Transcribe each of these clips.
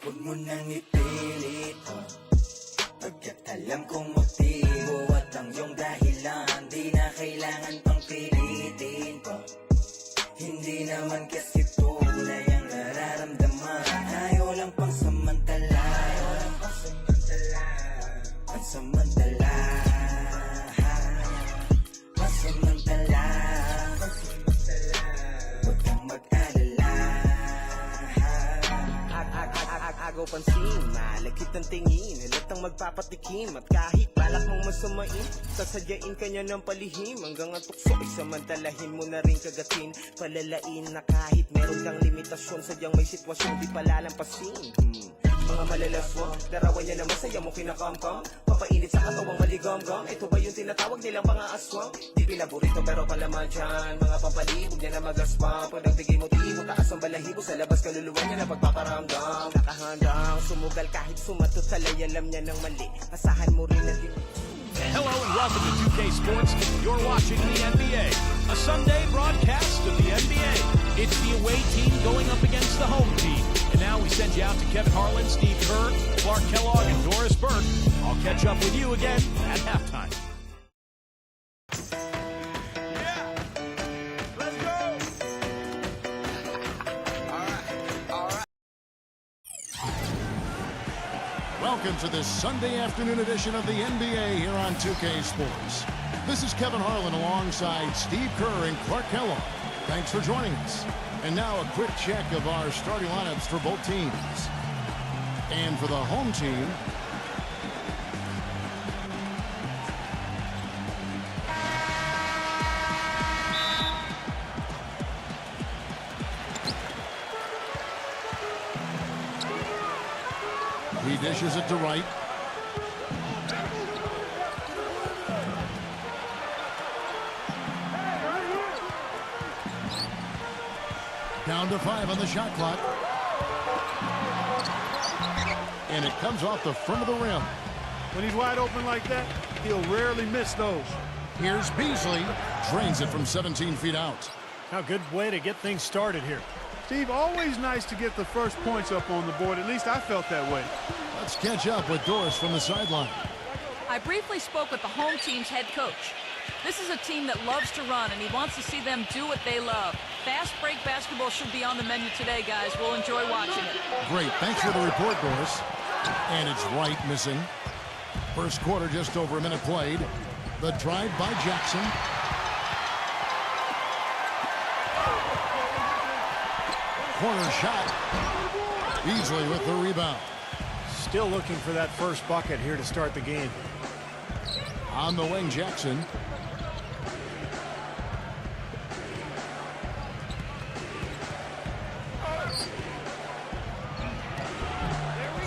Huwag mo nang ipilit pagkat alam kong motibo at ang iyong dahilan. Di na kailangan pang pilitin pa. Hindi naman kasi tunay ang nararamdaman. Tayo lang pang samantala, pansamantala, pansamantala. Huwag kang mag-alala. Agaw pansin, malagkit ng tingin, halatang magpapatikim. At kahit balak mong masamain, sasadyain kanya ng palihim. Hanggang ang tukso ay samantalahin mo na rin kagatin. Palalain na kahit meron kang limitasyon, sadyang may sitwasyon di palalampasin. Mga malalaswang, larawan niya na masaya mo kinakampang. Papainit sa katawang maligamgam. Ito ba yung tinatawag nilang pangaaswang? Di pinaborito pero palaman dyan. Mga pampalibog niya na magaspang. Pag nagbigay motibo, taas ang balahibo. Sa labas kaluluwa niya na pagpaparamdam. Nakahandang sumugal kahit sumatot sa lay. Alam niya ng mali, asahan mo rin na din. Hello and welcome to 2K Sports. You're watching the NBA, a Sunday broadcast of the NBA. It's the away team going up against the home team. And now we send you out to Kevin Harlan, Steve Kerr, Clark Kellogg, and Doris Burke. I'll catch up with you again at halftime. Yeah, let's go. All right. Welcome to this Sunday afternoon edition of the NBA here on 2K Sports. This is Kevin Harlan alongside Steve Kerr and Clark Kellogg. Thanks for joining us. And now a quick check of our starting lineups for both teams. And for the home team, he dishes it to right. Down to 5 on the shot clock. And it comes off the front of the rim. When he's wide open like that, he'll rarely miss those. Here's Beasley. Drains it from 17 feet out. Now, good way to get things started here. Steve, always nice to get the first points up on the board. At least I felt that way. Let's catch up with Doris from the sideline. I briefly spoke with the home team's head coach. This is a team that loves to run, and he wants to see them do what they love. Fast break basketball should be on the menu today, guys. We'll enjoy watching it. Great. Thanks for the report, Doris. And it's right missing. First quarter, just over a minute played. The drive by Jackson. Corner shot. Beasley with the rebound. Still looking for that first bucket here to start the game. On the wing, Jackson.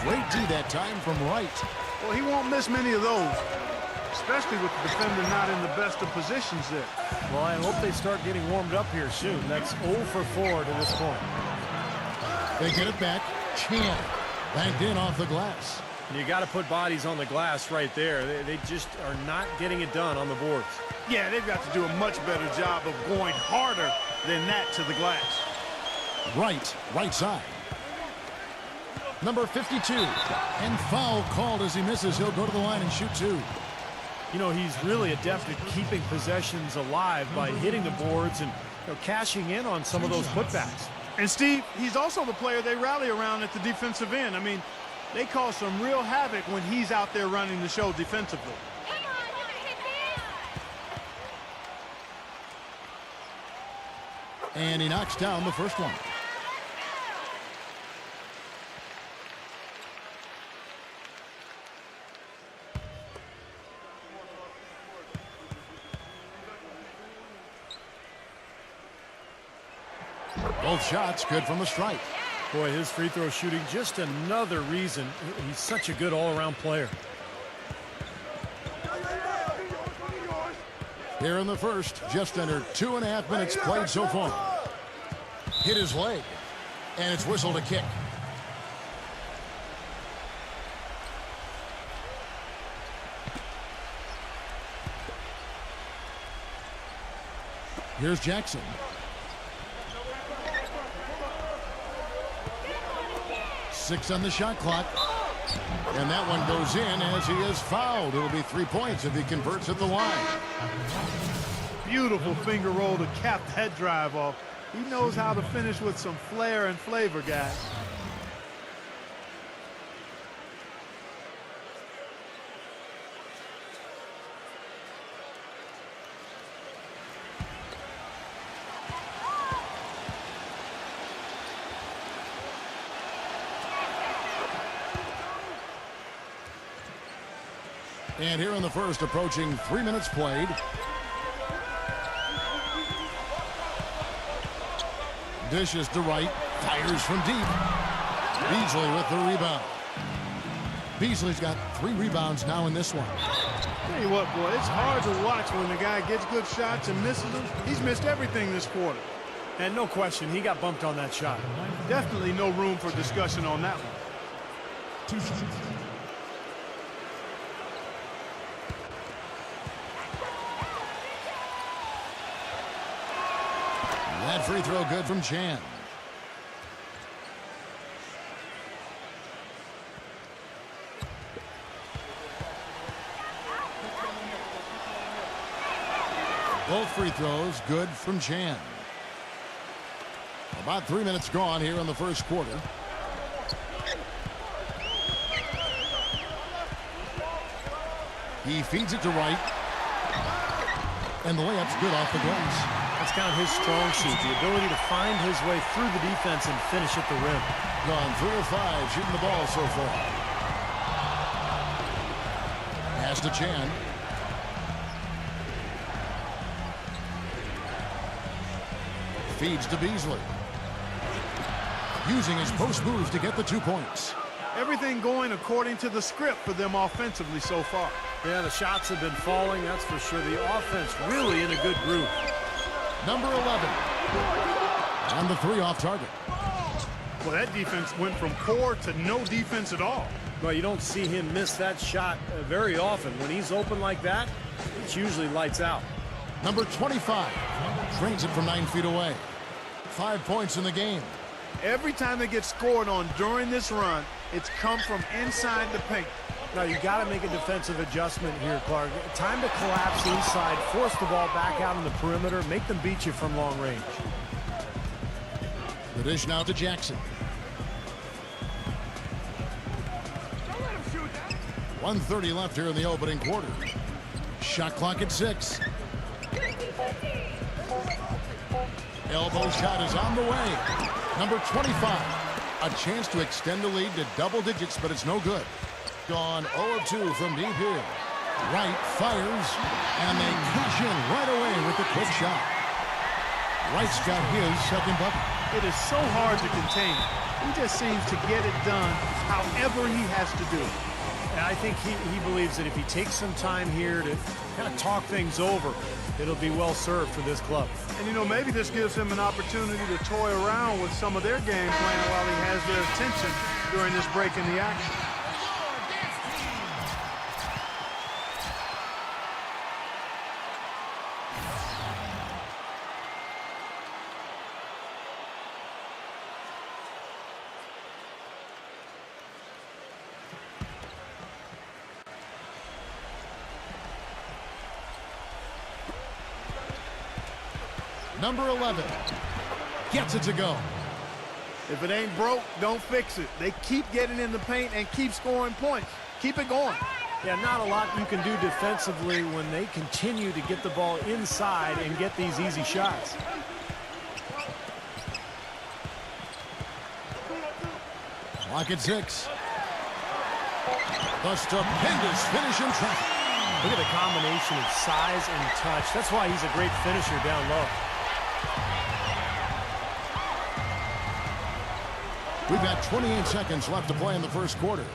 Great D that time from right. Well, he won't miss many of those, especially with the defender not in the best of positions there. Well, I hope they start getting warmed up here soon. That's 0 for 4 to this point. They get it back. Chan banked in off the glass. You got to put bodies on the glass right there. They just are not getting it done on the boards. Yeah, they've got to do a much better job of going harder than that to the glass. Right side. Number 52. And foul called as he misses. He'll go to the line and shoot 2. You know, he's really adept at keeping possessions alive by hitting the boards and cashing in on some of those putbacks. And Steve, he's also the player they rally around at the defensive end. I mean, they cause some real havoc when he's out there running the show defensively. And he knocks down the first one. Both shots good from the strike. Boy, his free throw shooting, just another reason he's such a good all-around player. Here in the first, just under 2.5 minutes played so far. Hit his leg, and it's whistled a kick. Here's 6 on the shot clock. And that one goes in as he is fouled. It'll be 3 points if he converts at the line. Beautiful finger roll to cap that drive off. He knows how to finish with some flair and flavor, guys. And here in the first, approaching 3 minutes played. Dishes to right, fires from deep. Beasley with the rebound. Beasley's got 3 rebounds now in this one. Tell you what, boy, it's hard to watch when the guy gets good shots and misses them. He's missed everything this quarter. And no question, he got bumped on that shot. Definitely no room for discussion on that one. That free throw good from Chan. Both free throws good from Chan. About 3 minutes gone here in the first quarter. He feeds it to right. And the layup's good off the glass. That's kind of his strong suit, the ability to find his way through the defense and finish at the rim. Gone 3 of 5 shooting the ball so far. Pass to Chan. Feeds to Beasley. Using his post moves to get the 2 points. Everything going according to the script for them offensively so far. Yeah, the shots have been falling, that's for sure. The offense really in a good groove. Number 11. And the 3 off target. Well, that defense went from poor to no defense at all. Well, you don't see him miss that shot very often. When he's open like that, it's usually lights out. Number 25. Trains it from 9 feet away. 5 points in the game. Every time they get scored on during this run, it's come from inside the paint. Now, you got to make a defensive adjustment here, Clark. Time to collapse inside, force the ball back out on the perimeter, make them beat you from long range. The dish now to Jackson. 1:30 left here in the opening quarter. Shot clock at 6. Elbow shot is on the way. Number 25. A chance to extend the lead to double digits, but it's no good. Gone 0 of 2 from deep here. Wright fires, and they cash in right away with the quick shot. Wright's got his second bucket. It is so hard to contain. He just seems to get it done however he has to do it. And I think he believes that if he takes some time here to kind of talk things over, it'll be well served for this club. And, you know, maybe this gives him an opportunity to toy around with some of their game plan while he has their attention during this break in the action. Number 11 gets it to go. If it ain't broke, don't fix it. They keep getting in the paint and keep scoring points. Keep it going. Yeah, not a lot you can do defensively when they continue to get the ball inside and get these easy shots. Clock at 6. The stupendous finish in traffic. Look at the combination of size and touch. That's why he's a great finisher down low. We've got 28 seconds left to play in the first quarter.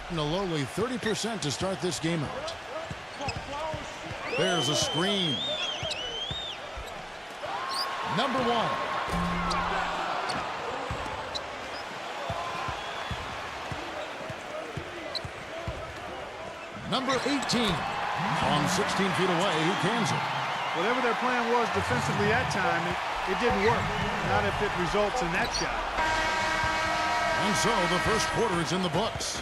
And a lowly 30% to start this game out. There's a screen. Number 1. Number 18. From 16 feet away, he cans it. Whatever their plan was defensively that time, it didn't work. Not if it results in that shot. And so the first quarter is in the books.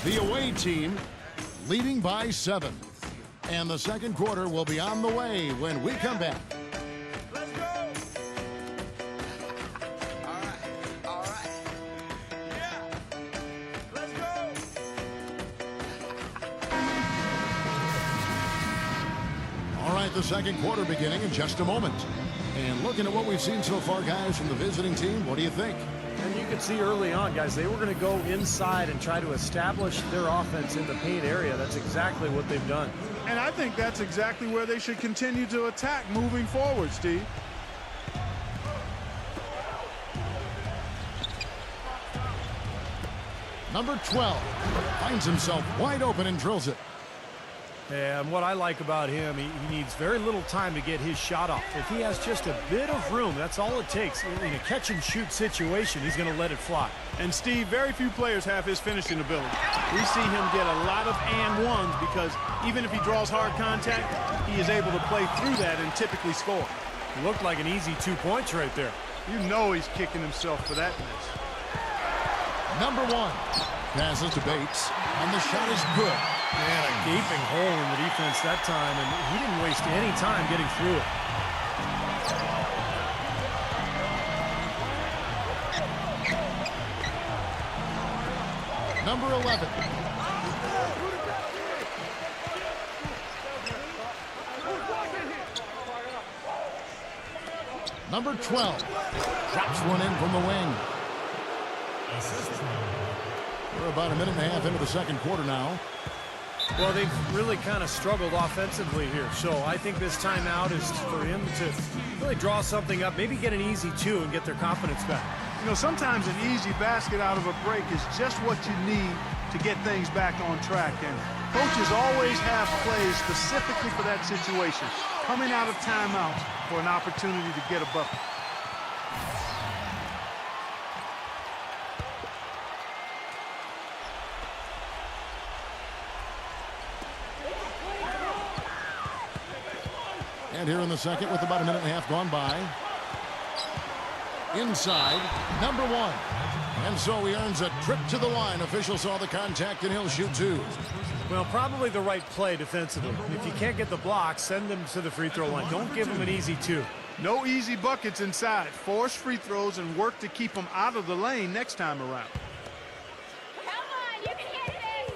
The away team leading by 7. And the second quarter will be on the way when we come back. Let's go. All right. Yeah. Let's go. All right, the second quarter beginning in just a moment. And looking at what we've seen so far, guys, from the visiting team, what do you think? And you can see early on, guys, they were going to go inside and try to establish their offense in the paint area. That's exactly what they've done. And I think that's exactly where they should continue to attack moving forward, Steve. Number 12 finds himself wide open and drills it. And what I like about him, he needs very little time to get his shot off. If he has just a bit of room, that's all it takes. In a catch-and-shoot situation, he's going to let it fly. And, Steve, very few players have his finishing ability. We see him get a lot of and ones because even if he draws hard contact, he is able to play through that and typically score. It looked like an easy 2 points right there. You know he's kicking himself for that miss. Number 1 passes to Bates, and the shot is good. Man, a gaping hole in the defense that time, and he didn't waste any time getting through it. Number 11. Number 12 drops one in from the wing. We're about a minute and a half into the second quarter now. Well, they've really kind of struggled offensively here, so I think this timeout is for him to really draw something up, maybe get an easy 2 and get their confidence back. You know, sometimes an easy basket out of a break is just what you need to get things back on track. And coaches always have plays specifically for that situation, coming out of timeout for an opportunity to get a bucket. And here in the second with about a minute and a half gone by. Inside, number 1. And so he earns a trip to the line. Official saw the contact and he'll shoot 2. Well, probably the right play defensively. If you can't get the block, send them to the free throw line. Don't give them an easy 2. No easy buckets inside. Force free throws and work to keep them out of the lane next time around. Come on, you can get this.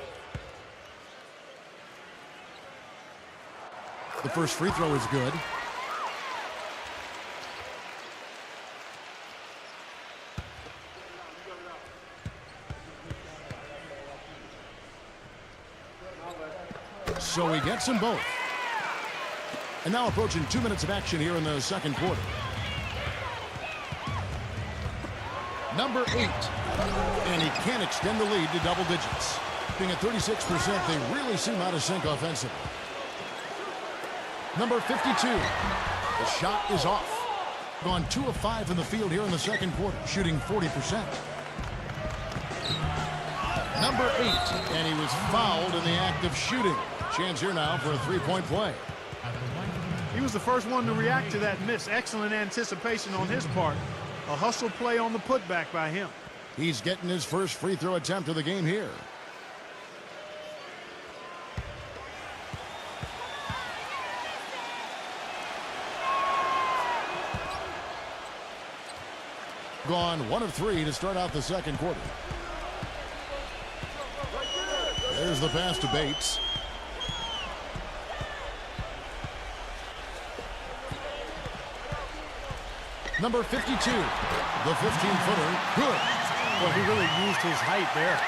The first free throw is good. So he gets them both. And now approaching 2 minutes of action here in the second quarter. Number 8. And he can't extend the lead to double digits. Being at 36%, they really seem out of sync offensively. Number 52. The shot is off. Gone 2 of 5 in the field here in the second quarter, shooting 40%. Number 8. And he was fouled in the act of shooting. Chance here now for a three-point play. He was the first one to react to that miss. Excellent anticipation on his part. A hustle play on the putback by him. He's getting his first free throw attempt of the game here. Gone 1 of 3 to start out the second quarter. There's the pass to Bates. Number 52, the 15-footer, good. Well, he really used his height there.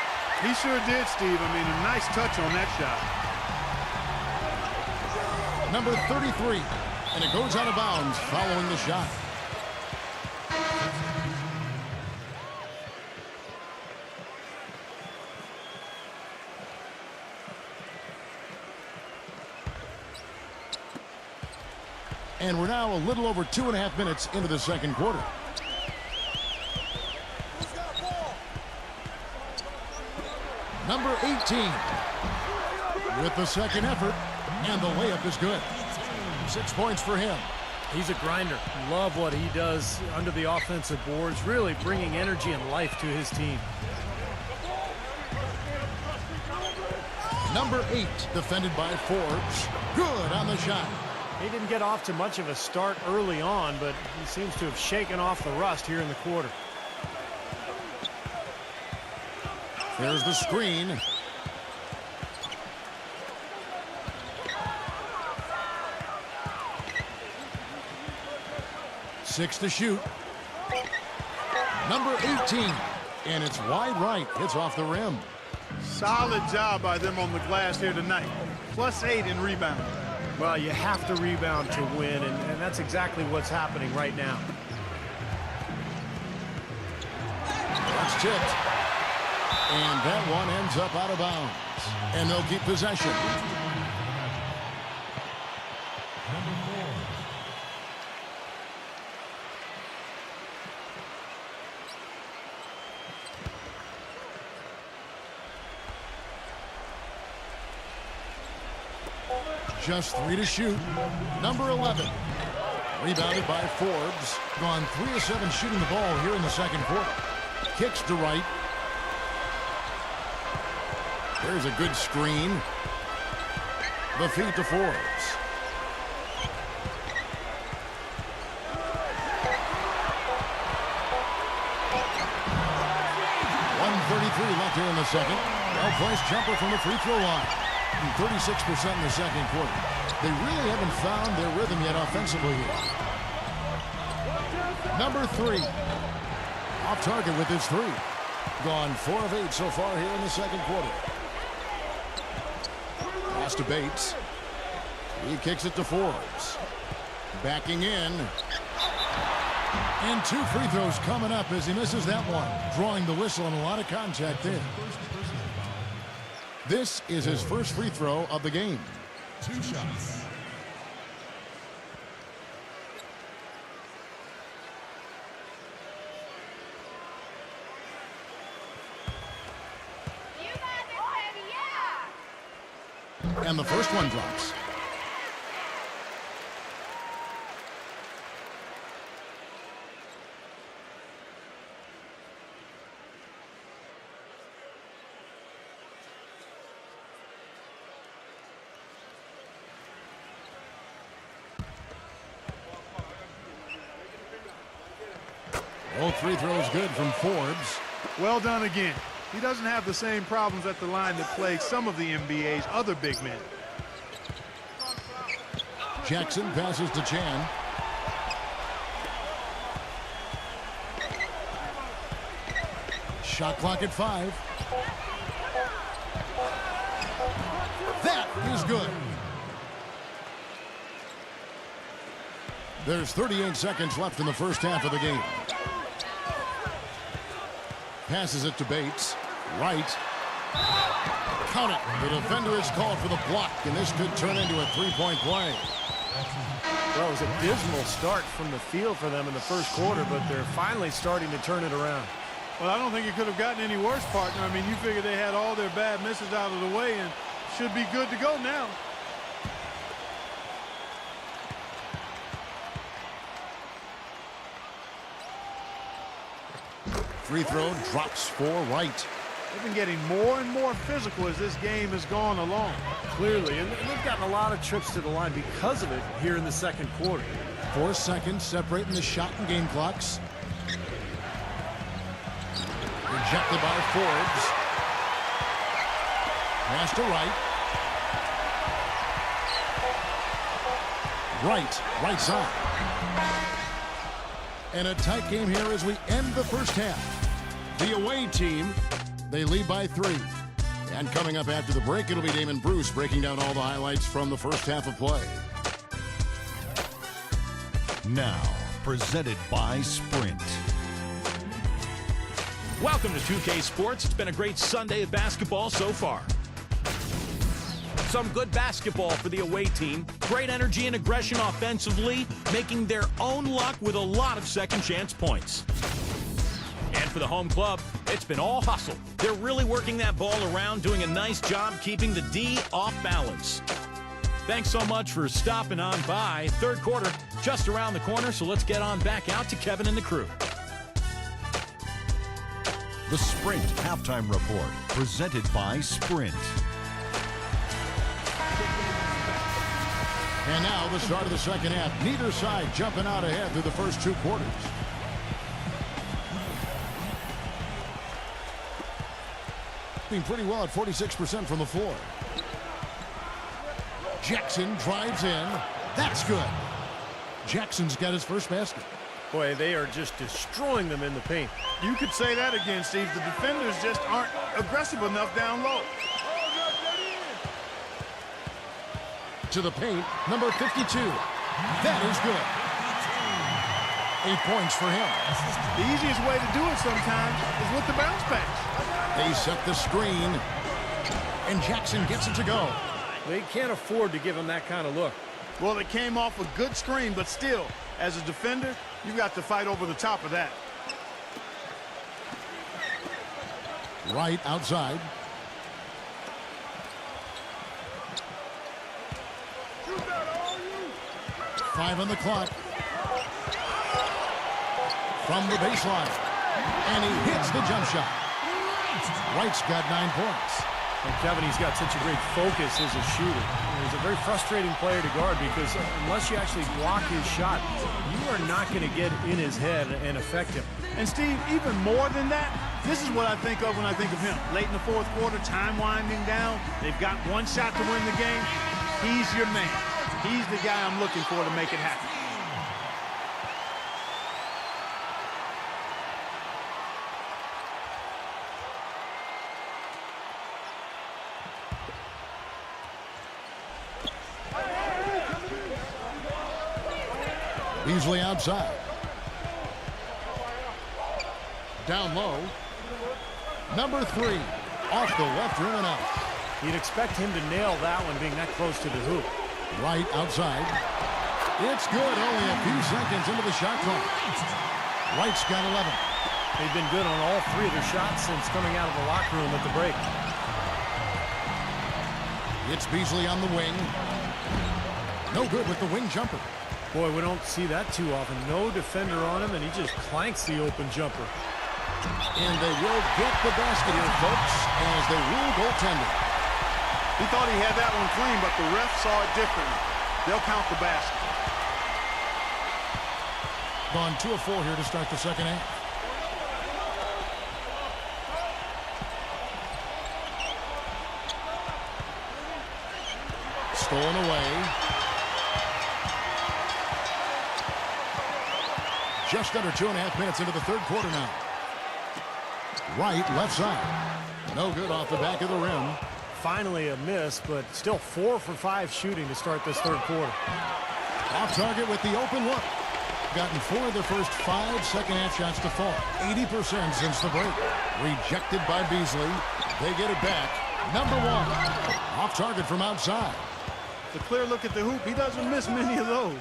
He sure did, Steve. I mean, a nice touch on that shot. Number 33, and it goes out of bounds following the shot. And we're now a little over 2.5 minutes into the second quarter. Number 18 with the second effort, and the layup is good. 6 points for him. He's a grinder. Love what he does under the offensive boards, really bringing energy and life to his team. Number 8, defended by Forbes. Good on the shot. He didn't get off to much of a start early on, but he seems to have shaken off the rust here in the quarter. There's the screen. Six to shoot. Number 18. And it's wide right. It's off the rim. Solid job by them on the glass here tonight. +8 in rebounding. Well, you have to rebound to win, and that's exactly what's happening right now. That's tipped. And that one ends up out of bounds. And they'll keep possession. Just 3 to shoot. Number 11. Rebounded by Forbes. Gone 3 of 7 shooting the ball here in the second quarter. Kicks to right. There's a good screen. The feed to Forbes. .133 left here in the second. Well-placed jumper from the free throw line. 36% in the second quarter. They really haven't found their rhythm yet offensively here. Number 3. Off target with his 3. Gone 4 of 8 so far here in the second quarter. Pass to Bates. He kicks it to Forbes. Backing in. And 2 free throws coming up as he misses that one. Drawing the whistle and a lot of contact there. This is his first free throw of the game. 2 shots. You got this, baby, yeah! And the first one drops. Both free throws good from Forbes. Well done again. He doesn't have the same problems at the line that plague some of the NBA's other big men. Jackson passes to Chan. Shot clock at 5. That is good. There's 38 seconds left in the first half of the game. Passes it to Bates. Right. Count it. The defender is called for the block, and this could turn into a 3-point play. Well, it was a dismal start from the field for them in the first quarter, but they're finally starting to turn it around. Well, I don't think it could have gotten any worse, partner. I mean, you figure they had all their bad misses out of the way and should be good to go now. Free throw drops for Wright. They've been getting more and more physical as this game has gone along. Clearly, and they've gotten a lot of trips to the line because of it here in the second quarter. 4 seconds separating the shot and game clocks. Rejected by Forbes. Pass to Wright. Right side. And a tight game here as we end the first half. The away team, they lead by 3. And coming up after the break, it'll be Damon Bruce breaking down all the highlights from the first half of play. Now, presented by Sprint. Welcome to 2K Sports. It's been a great Sunday of basketball so far. Some good basketball for the away team. Great energy and aggression offensively, making their own luck with a lot of second chance points. And for the home club, it's been all hustle. They're really working that ball around, doing a nice job keeping the D off balance. Thanks so much for stopping on by. Third quarter just around the corner, so let's get on back out to Kevin and the crew. The Sprint Halftime Report, presented by Sprint. And now the start of the second half. Neither side jumping out ahead through the first 2 quarters. Being pretty well at 46% from the floor. Jackson drives in. That's good. Jackson's got his first basket. Boy, they are just destroying them in the paint. You could say that again, Steve. The defenders just aren't aggressive enough down low. To the paint, number 52. That is good. 8 points for him. The easiest way to do it sometimes is with the bounce pass. They set the screen, and Jackson gets it to go. They can't afford to him that kind of look. Well, it came off a good screen, but still, as a defender, you've got to fight over the top of that. Right outside. Five on the clock. From the baseline. And he hits the jump shot. Wright's got 9 points. And Kevin, he's got such a great focus as a shooter. He's a very frustrating player to guard because unless you actually block his shot, you are not going to get in his head and affect him. And Steve, even more than that, this is what I think of when I think of him. Late in the fourth quarter, time winding down. They've got one shot to win the game. He's your man. He's the guy I'm looking for to make it happen. Beasley outside. Down low. Number 3. Off the left rim and out. You'd expect him to nail that one being that close to the hoop. Right outside. It's good. Only a few seconds into the shot clock. Wright's got 11. They've been good on all 3 of their shots since coming out of the locker room at the break. It's Beasley on the wing. No good with the wing jumper. Boy, we don't see that too often. No defender on him, and he just clanks the open jumper. And they will get the basket here, folks, as they rule goaltending. He thought he had that one clean, but the ref saw it differently. They'll count the basket. Gone 2 of 4 here to start the second half. Stolen away. Just under 2.5 minutes into the third quarter now. Right, left side. No good off the back of the rim. Finally a miss, but still 4 for 5 shooting to start this third quarter. Off target with the open look. Gotten 4 of the first 5 second-half shots to fall. 80% since the break. Rejected by Beasley. They get it back. Number 1. Off target from outside. The clear look at the hoop. He doesn't miss many of those.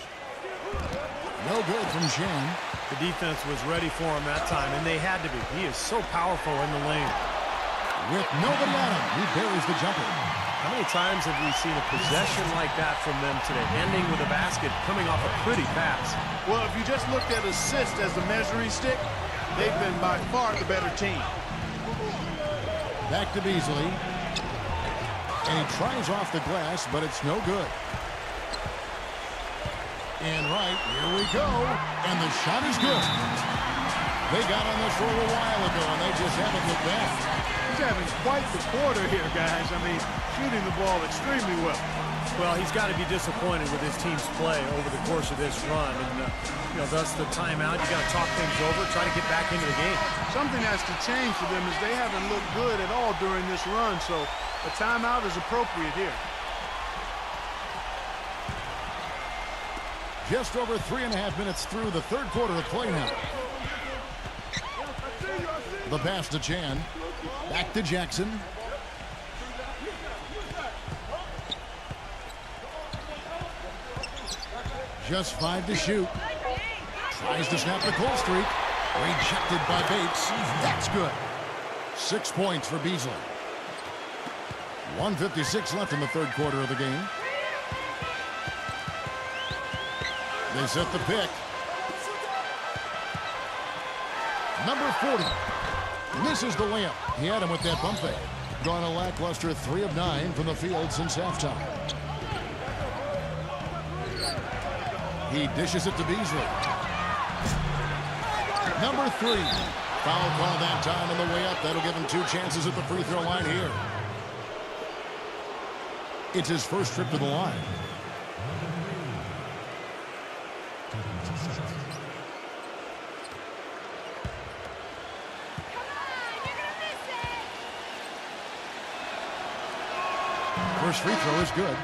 No good from Shan. The defense was ready for him that time, and they had to be. He is so powerful in the lane. With nobody on him, he buries the jumper. How many times have we seen a possession like that from them today, ending with a basket coming off a pretty pass? Well, if you just looked at assist as the measuring stick, they've been by far the better team. Back to Beasley. And he tries off the glass, but it's no good. And right, here we go. And the shot is good. They got on this roll a while ago, and they just haven't looked back. He's having quite the quarter here, guys. I mean, shooting the ball extremely well. Well, he's got to be disappointed with his team's play over the course of this run. And, thus the timeout. You got to talk things over, try to get back into the game. Something has to change for them as they haven't looked good at all during this run. So a timeout is appropriate here. Just over 3.5 minutes through the third quarter of play now. The pass to Chan. Back to Jackson. Just 5 to shoot. Tries to snap the cold streak. Rejected by Bates. That's good. 6 points for Beasley. 1:56 left in the third quarter of the game. They set the pick. Number 40 misses the layup. He had him with that bump fake. Gone a lackluster 3 of 9 from the field since halftime. He dishes it to Beasley. Number 3. Foul call that time on the way up. That'll give him 2 chances at the free throw line here. It's his first trip to the line. First free throw is good.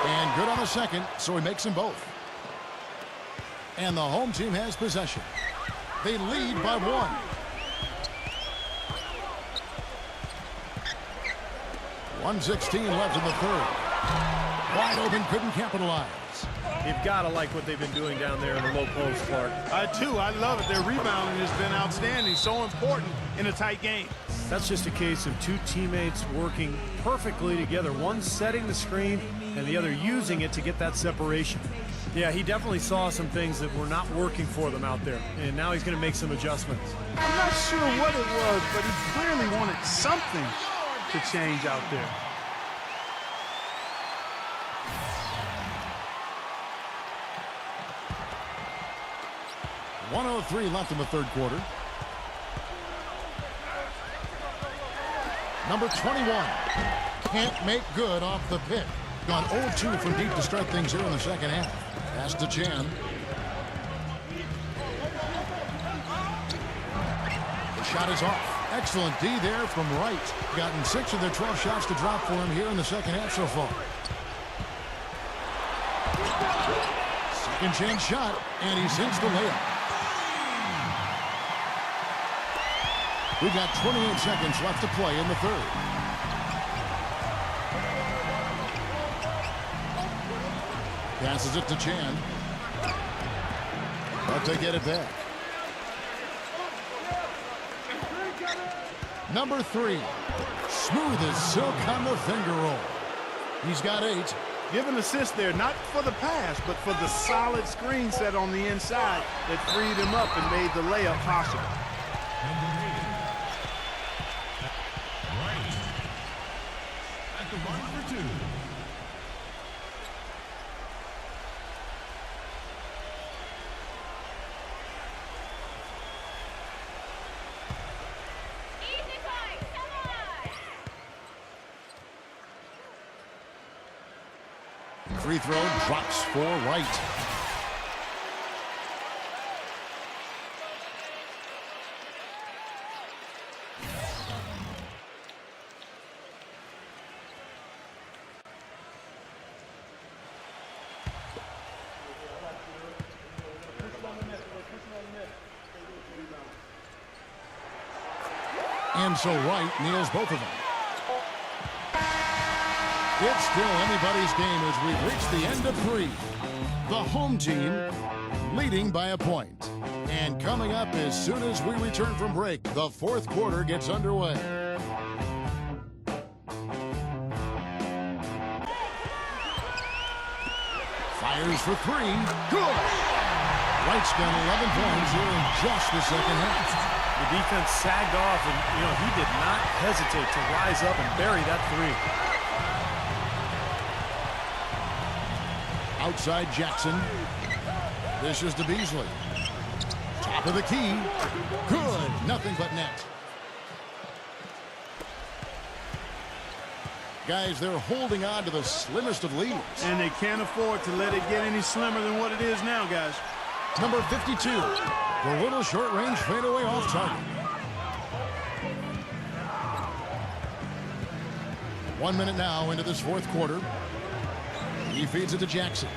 And good on the second, so he makes them both. And the home team has possession. They lead by 1. 1:16 left in the third. Wide open, couldn't capitalize. You've got to like what they've been doing down there in the low post, Clark. I do. I love it. Their rebounding has been outstanding. So important in a tight game. That's just a case of 2 teammates working perfectly together. One setting the screen and the other using it to get that separation. Yeah, he definitely saw some things that were not working for them out there. And now he's going to make some adjustments. I'm not sure what it was, but he clearly wanted something to change out there. .103 left in the third quarter. Number 21 can't make good off the pick. Gone 0-2 from deep to start things here in the second half. Pass to Chan. The shot is off. Excellent D there from Wright. Gotten 6 of their 12 shots to drop for him here in the second half so far. Second chance shot, and he sinks the layup. We've got 28 seconds left to play in the third. Passes it to Chan. But they get it back. Number 3. Smooth as silk on the finger roll. He's got 8. Give an assist there, not for the pass, but for the solid screen set on the inside that freed him up and made the layup possible. At the line for 2. Easy boys, come on! Free throw drops for Wright. And so Wright nails both of them. It's still anybody's game as we've reached the end of 3. The home team leading by a point. And coming up as soon as we return from break, the fourth quarter gets underway. Fires for 3. Good! Wright's got 11 points here in just the second half. The defense sagged off, and, he did not hesitate to rise up and bury that 3. Outside Jackson. This is to Beasley. Top of the key. Good. Nothing but net. Guys, they're holding on to the slimmest of leads. And they can't afford to let it get any slimmer than what it is now, guys. Number 52. The little short-range fadeaway off target. 1 minute now into this fourth quarter. He feeds it to Jackson.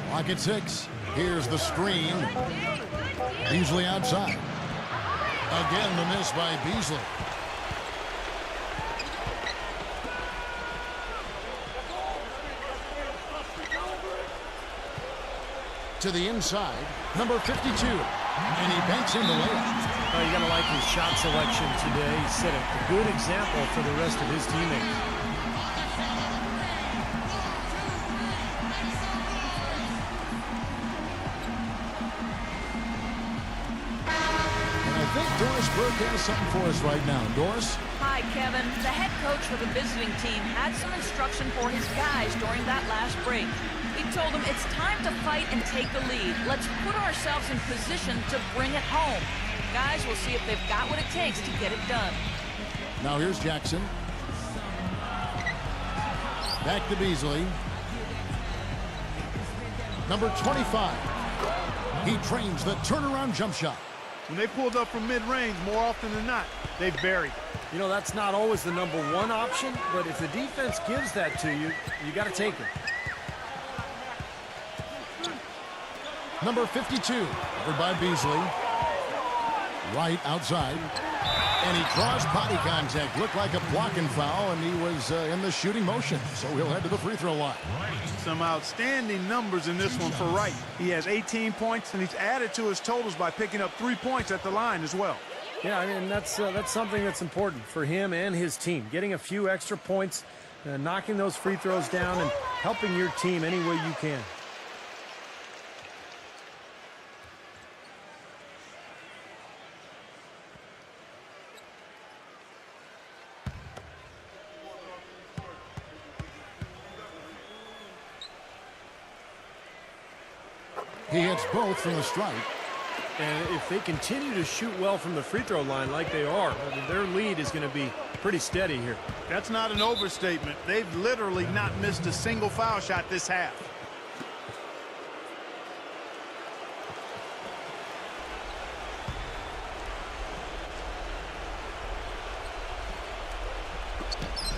Clock at 6. Here's the screen. Beasley outside. Again, the miss by Beasley. To the inside, number 52. And he banks in the layup. You got to like his shot selection today. He set a good example for the rest of his teammates. And I think Doris Burke has something for us right now. Doris? Hi, Kevin. The head coach for the visiting team had some instruction for his guys during that last break. He told them it's time to fight and take the lead. Let's put ourselves in position to bring it home. Guys, we'll see if they've got what it takes to get it done. Now here's Jackson. Back to Beasley. Number 25. He trains the turnaround jump shot. When they pulled up from mid-range, more often than not, they buried. You know, that's not always the number one option, but if the defense gives that to you, you got to take it. Number 52, covered by Beasley. Right outside. And he draws body contact. Looked like a blocking foul, and he was in the shooting motion. So he'll head to the free throw line. Some outstanding numbers in this one for Wright. He has 18 points, and he's added to his totals by picking up 3 points at the line as well. Yeah, I mean, that's something that's important for him and his team. Getting a few extra points, knocking those free throws down, and helping your team any way you can. He hits both from the stripe. And if they continue to shoot well from the free throw line like they are, I mean, their lead is going to be pretty steady here. That's not an overstatement. They've literally not missed a single foul shot this half.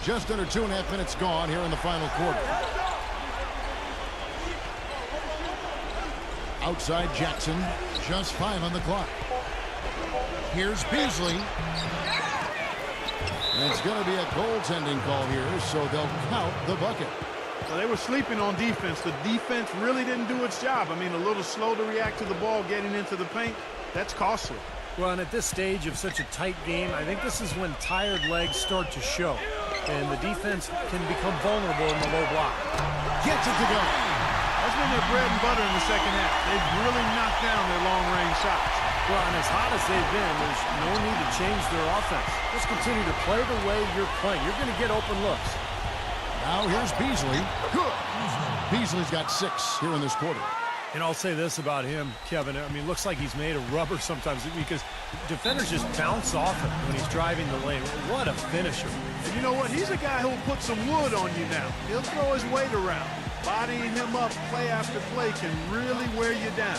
Just under 2.5 minutes gone here in the final quarter. Outside Jackson, just 5 on the clock. Here's Beasley. And it's going to be a goaltending call here, so they'll count the bucket. Well, they were sleeping on defense. The defense really didn't do its job. I mean, a little slow to react to the ball getting into the paint. That's costly. Well, and at this stage of such a tight game, I think this is when tired legs start to show. And the defense can become vulnerable in the low block. Gets it to go. That's been their bread and butter in the second half. They've really knocked down their long-range shots. Well, and as hot as they've been, there's no need to change their offense. Just continue to play the way you're playing. You're going to get open looks. Now here's Beasley. Good. Beasley's got 6 here in this quarter. And I'll say this about him, Kevin. I mean, looks like he's made of rubber sometimes because defenders just bounce off him when he's driving the lane. What a finisher. And you know what? He's a guy who'll put some wood on you now. He'll throw his weight around. Bodying him up play after play can really wear you down.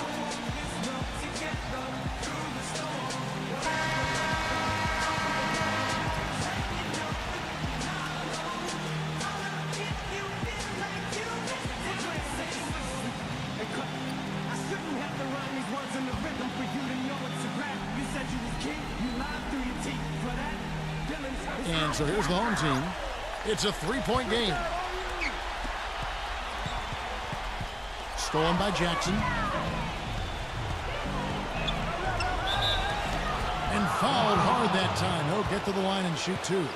And so here's the home team. It's a 3-point game. Stolen by Jackson. And fouled hard that time. He'll get to the line and shoot 2.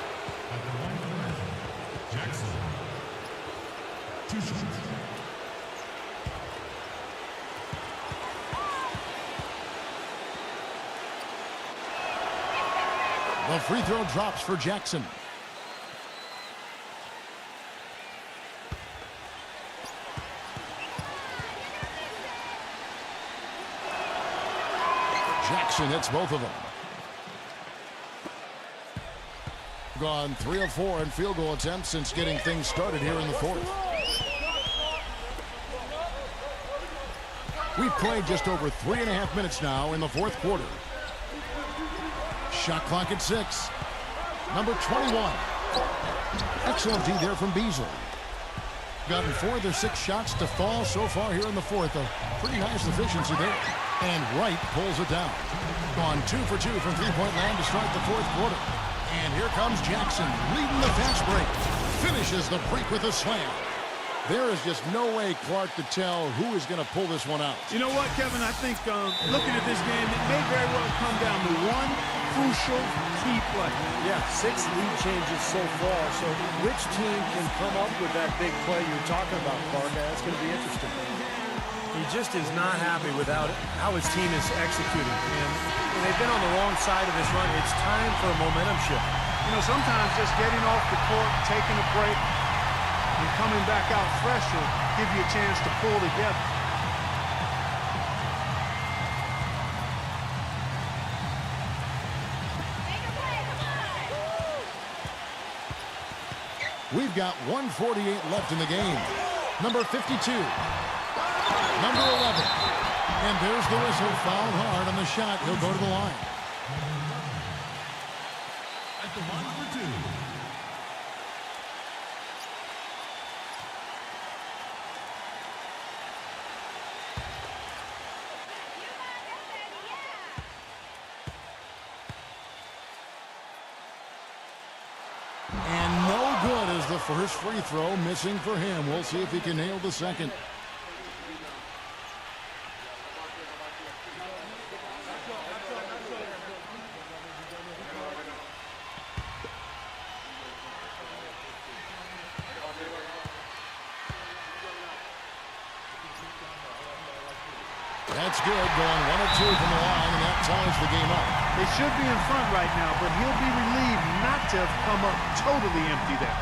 Jackson. 2 shots. The free throw drops for Jackson. Jackson hits both of them. Gone 3 of 4 in field goal attempts since getting things started here in the 4th. We've played just over 3.5 minutes now in the 4th quarter. Shot clock at 6. Number 21. Excellent D there from Beasley. Gotten 4 of their 6 shots to fall so far here in the 4th. A pretty nice efficiency there. And Wright pulls it down. Gone 2 for 2 from three-point land to start the 4th quarter. And here comes Jackson leading the fast break. Finishes the break with a slam. There is just no way, Clark, to tell who is going to pull this one out. You know what, Kevin? I think looking at this game, it may very well come down to one crucial key play. Yeah, 6 lead changes so far. So which team can come up with that big play you're talking about, Clark? That's going to be interesting. He just is not happy with how his team is executing. And they've been on the wrong side of this run. It's time for a momentum shift. You know, sometimes just getting off the court, taking a break, and coming back out fresh will give you a chance to pull together. We've got 1:48 left in the game. Number 52. Number 11. And there's the whistle. Fouled hard on the shot. He'll go to the line. At the line for 2. And no good as the first free throw, missing for him. We'll see if he can nail the second. That's good, going 1 of 2 from the line, and that ties the game up. They should be in front right now, but he'll be relieved not to have come up totally empty there.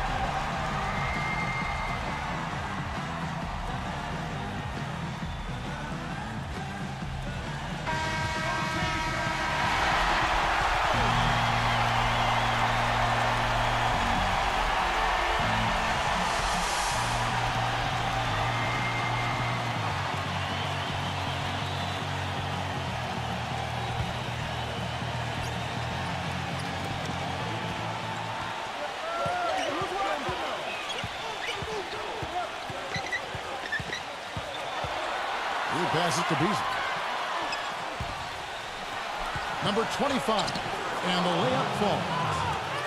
He passes to Beasley. Number 25. And the layup falls.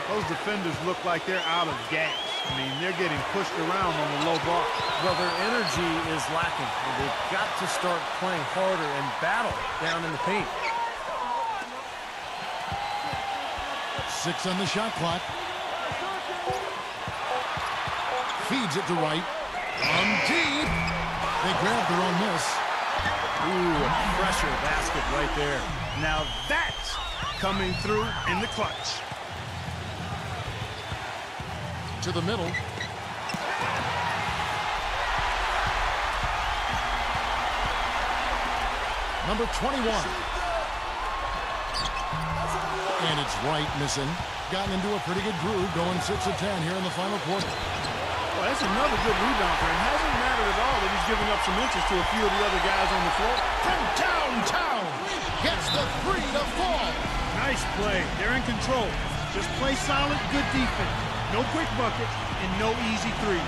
Those defenders look like they're out of gas. I mean, they're getting pushed around on the low bar. Well, their energy is lacking. They've got to start playing harder and battle down in the paint. 6 on the shot clock. Feeds it to Wright. From deep. They grab their own miss. Ooh, a pressure basket right there. Now that's coming through in the clutch. To the middle. Number 21. And it's Wright missing. Gotten into a pretty good groove, going 6 of 10 here in the final quarter. Well, that's another good rebound for him. Hasn't mattered at all that he's given up some inches to a few of the other guys on the floor. From downtown, gets the 3 to fall. Nice play. They're in control. Just play solid, good defense. No quick buckets and no easy three.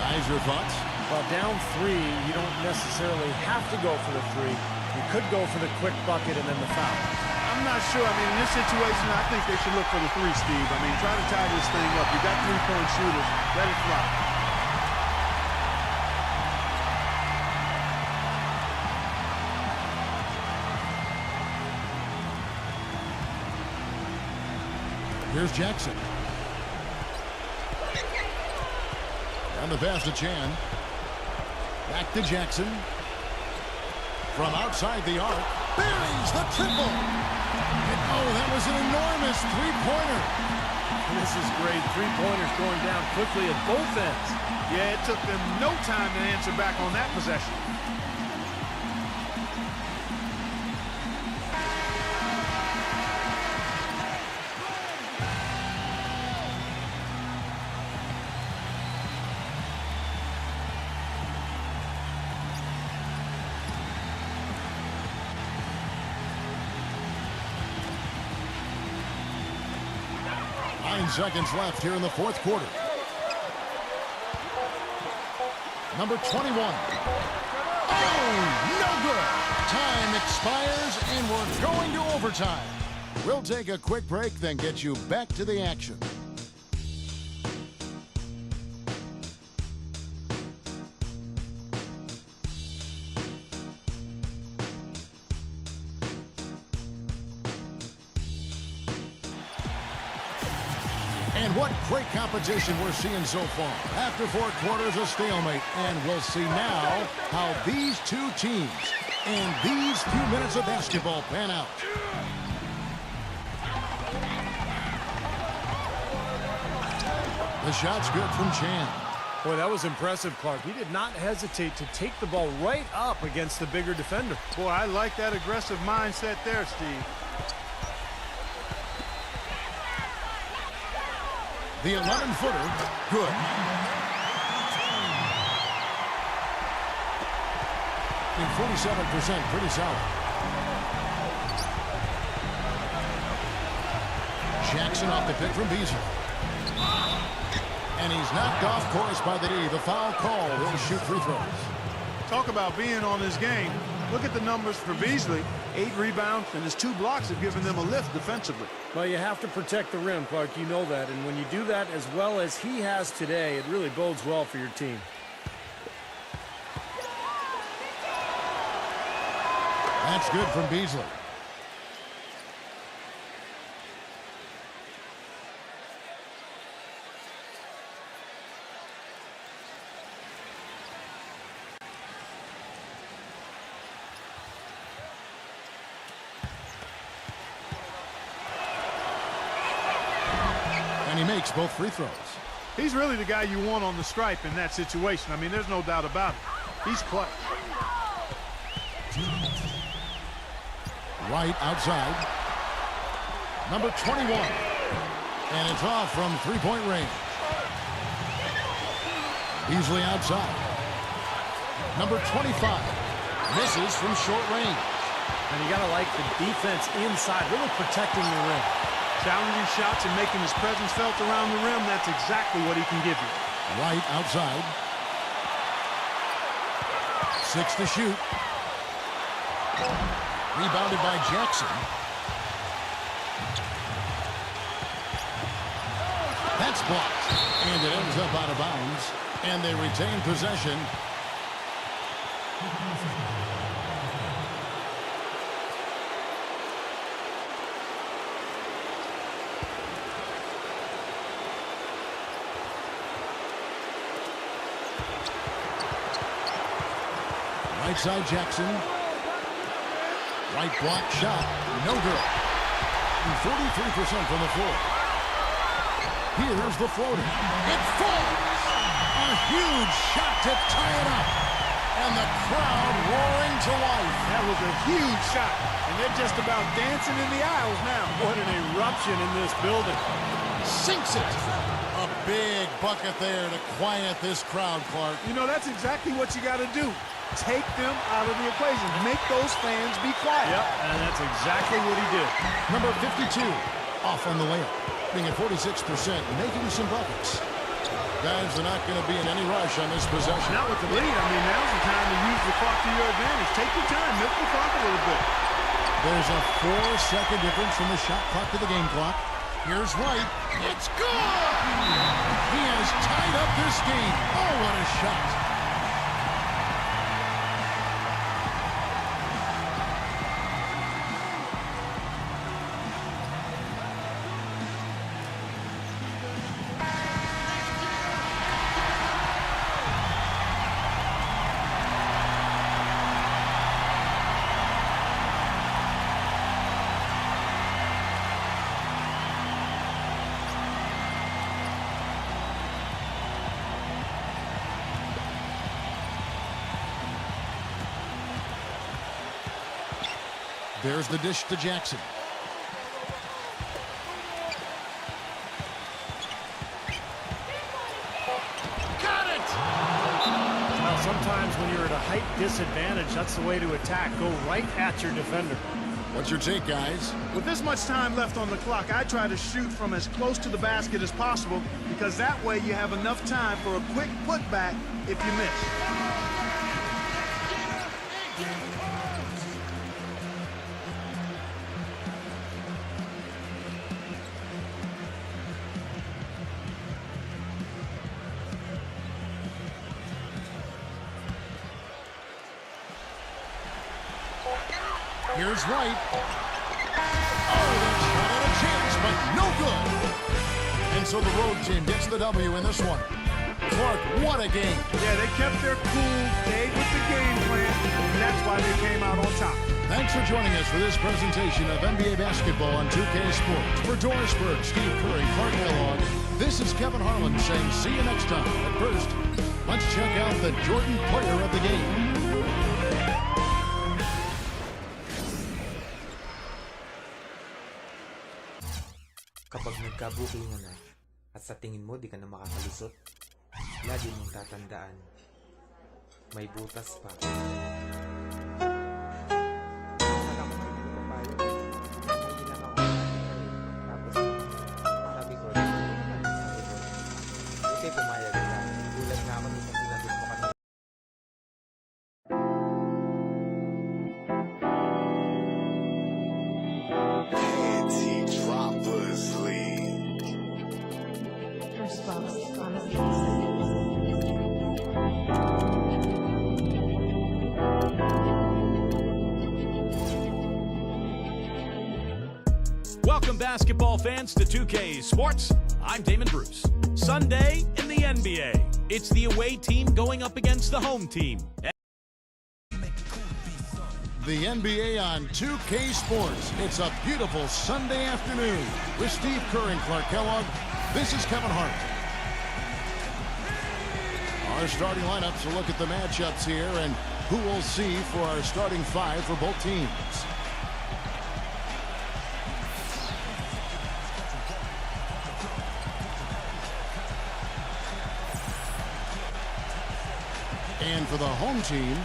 Guys, your thoughts? Well, down 3, you don't necessarily have to go for the 3. You could go for the quick bucket and then the foul. I'm not sure. I mean, in this situation, I think they should look for the 3, Steve. I mean, try to tie this thing up. You got 3-point shooters. Let it fly. Here's Jackson. And the pass to Chan. Back to Jackson. From outside the arc. Buries the triple. And oh, that was an enormous three-pointer. This is great. 3-pointers going down quickly at both ends. Yeah, it took them no time to answer back on that possession. Seconds left here in the fourth quarter. Number 21. Oh, no good. Time expires and we're going to overtime. We'll take a quick break, then get you back to the action. And what great competition we're seeing so far. After 4 quarters, a stalemate. And we'll see now how these two teams and these few minutes of basketball pan out. The shot's good from Chan. Boy, that was impressive, Clark. He did not hesitate to take the ball right up against the bigger defender. Boy, I like that aggressive mindset there, Steve. The 11-footer, good. In 47%, pretty solid. Jackson off the pick from Beasley. And he's knocked off course by the D. The foul call. He'll shoot free throws. Talk about being on his game. Look at the numbers for Beasley. 8 rebounds, and his 2 blocks have given them a lift defensively. Well, you have to protect the rim, Clark. You know that. And when you do that as well as he has today, it really bodes well for your team. That's good from Beasley. And he makes both free throws. He's really the guy you want on the stripe in that situation. I mean, there's no doubt about it. He's clutch. White outside. Number 21. And it's off from three-point range. Beasley outside. Number 25. Misses from short range. And you got to like the defense inside, really protecting the rim. Challenging shots and making his presence felt around the rim. That's exactly what he can give you. White outside. 6 to shoot. Rebounded by Jackson. That's blocked. And it ends up out of bounds. And they retain possession. Right side Jackson. Right block shot. No good. 43% from the floor. Here's the floater. It falls. A huge shot to tie it up. And the crowd roaring to life. That was a huge shot. And they're just about dancing in the aisles now. What an eruption in this building. Sinks it. A big bucket there to quiet this crowd, Clark. You know, that's exactly what you got to do. Take them out of the equation. Make those fans be quiet. Yep, and that's exactly what he did. Number 52, off on the layup, being at 46%, making some buckets. Guys, they're not going to be in any rush on this possession. Not with the lead. I mean, now's the time to use the clock to your advantage. Take your time. Milk the clock a little bit. There's a 4-second difference from the shot clock to the game clock. Here's White. It's good! He has tied up this game. Oh, what a shot. There's the dish to Jackson. Got it! Well, sometimes when you're at a height disadvantage, that's the way to attack. Go right at your defender. What's your take, guys? With this much time left on the clock, I try to shoot from as close to the basket as possible because that way you have enough time for a quick putback if you miss. Here's White. Oh, that shot had a chance, but no good. And And so the road team gets the W in this one. Clark, what a game. Yeah, they kept their cool, they ate with the game plan, and that's why they came out on top. Thanks for joining us for this presentation of NBA basketball on 2K Sports. For Doris Burke, Steve Curry, Clark Kellogg, this is Kevin Harlan saying see you next time. But first, let's check out the Jordan player of the game. Kapag nagkabuklingan na at sa tingin mo di ka na makakalusot, lagi mong tatandaan, may butas pa. Sabi ko, buti pumayag ka. Gulat nga ako dito sinabi mo kanina. Welcome, basketball fans, to 2K Sports. I'm Damon Bruce. Sunday in the NBA. It's the away team going up against the home team. The NBA on 2K Sports. It's a beautiful Sunday afternoon. With Steve Kerr and Clark Kellogg, this is Kevin Hart. Our starting lineups will look at the matchups here and who we'll see for our starting five for both teams. And for the home team,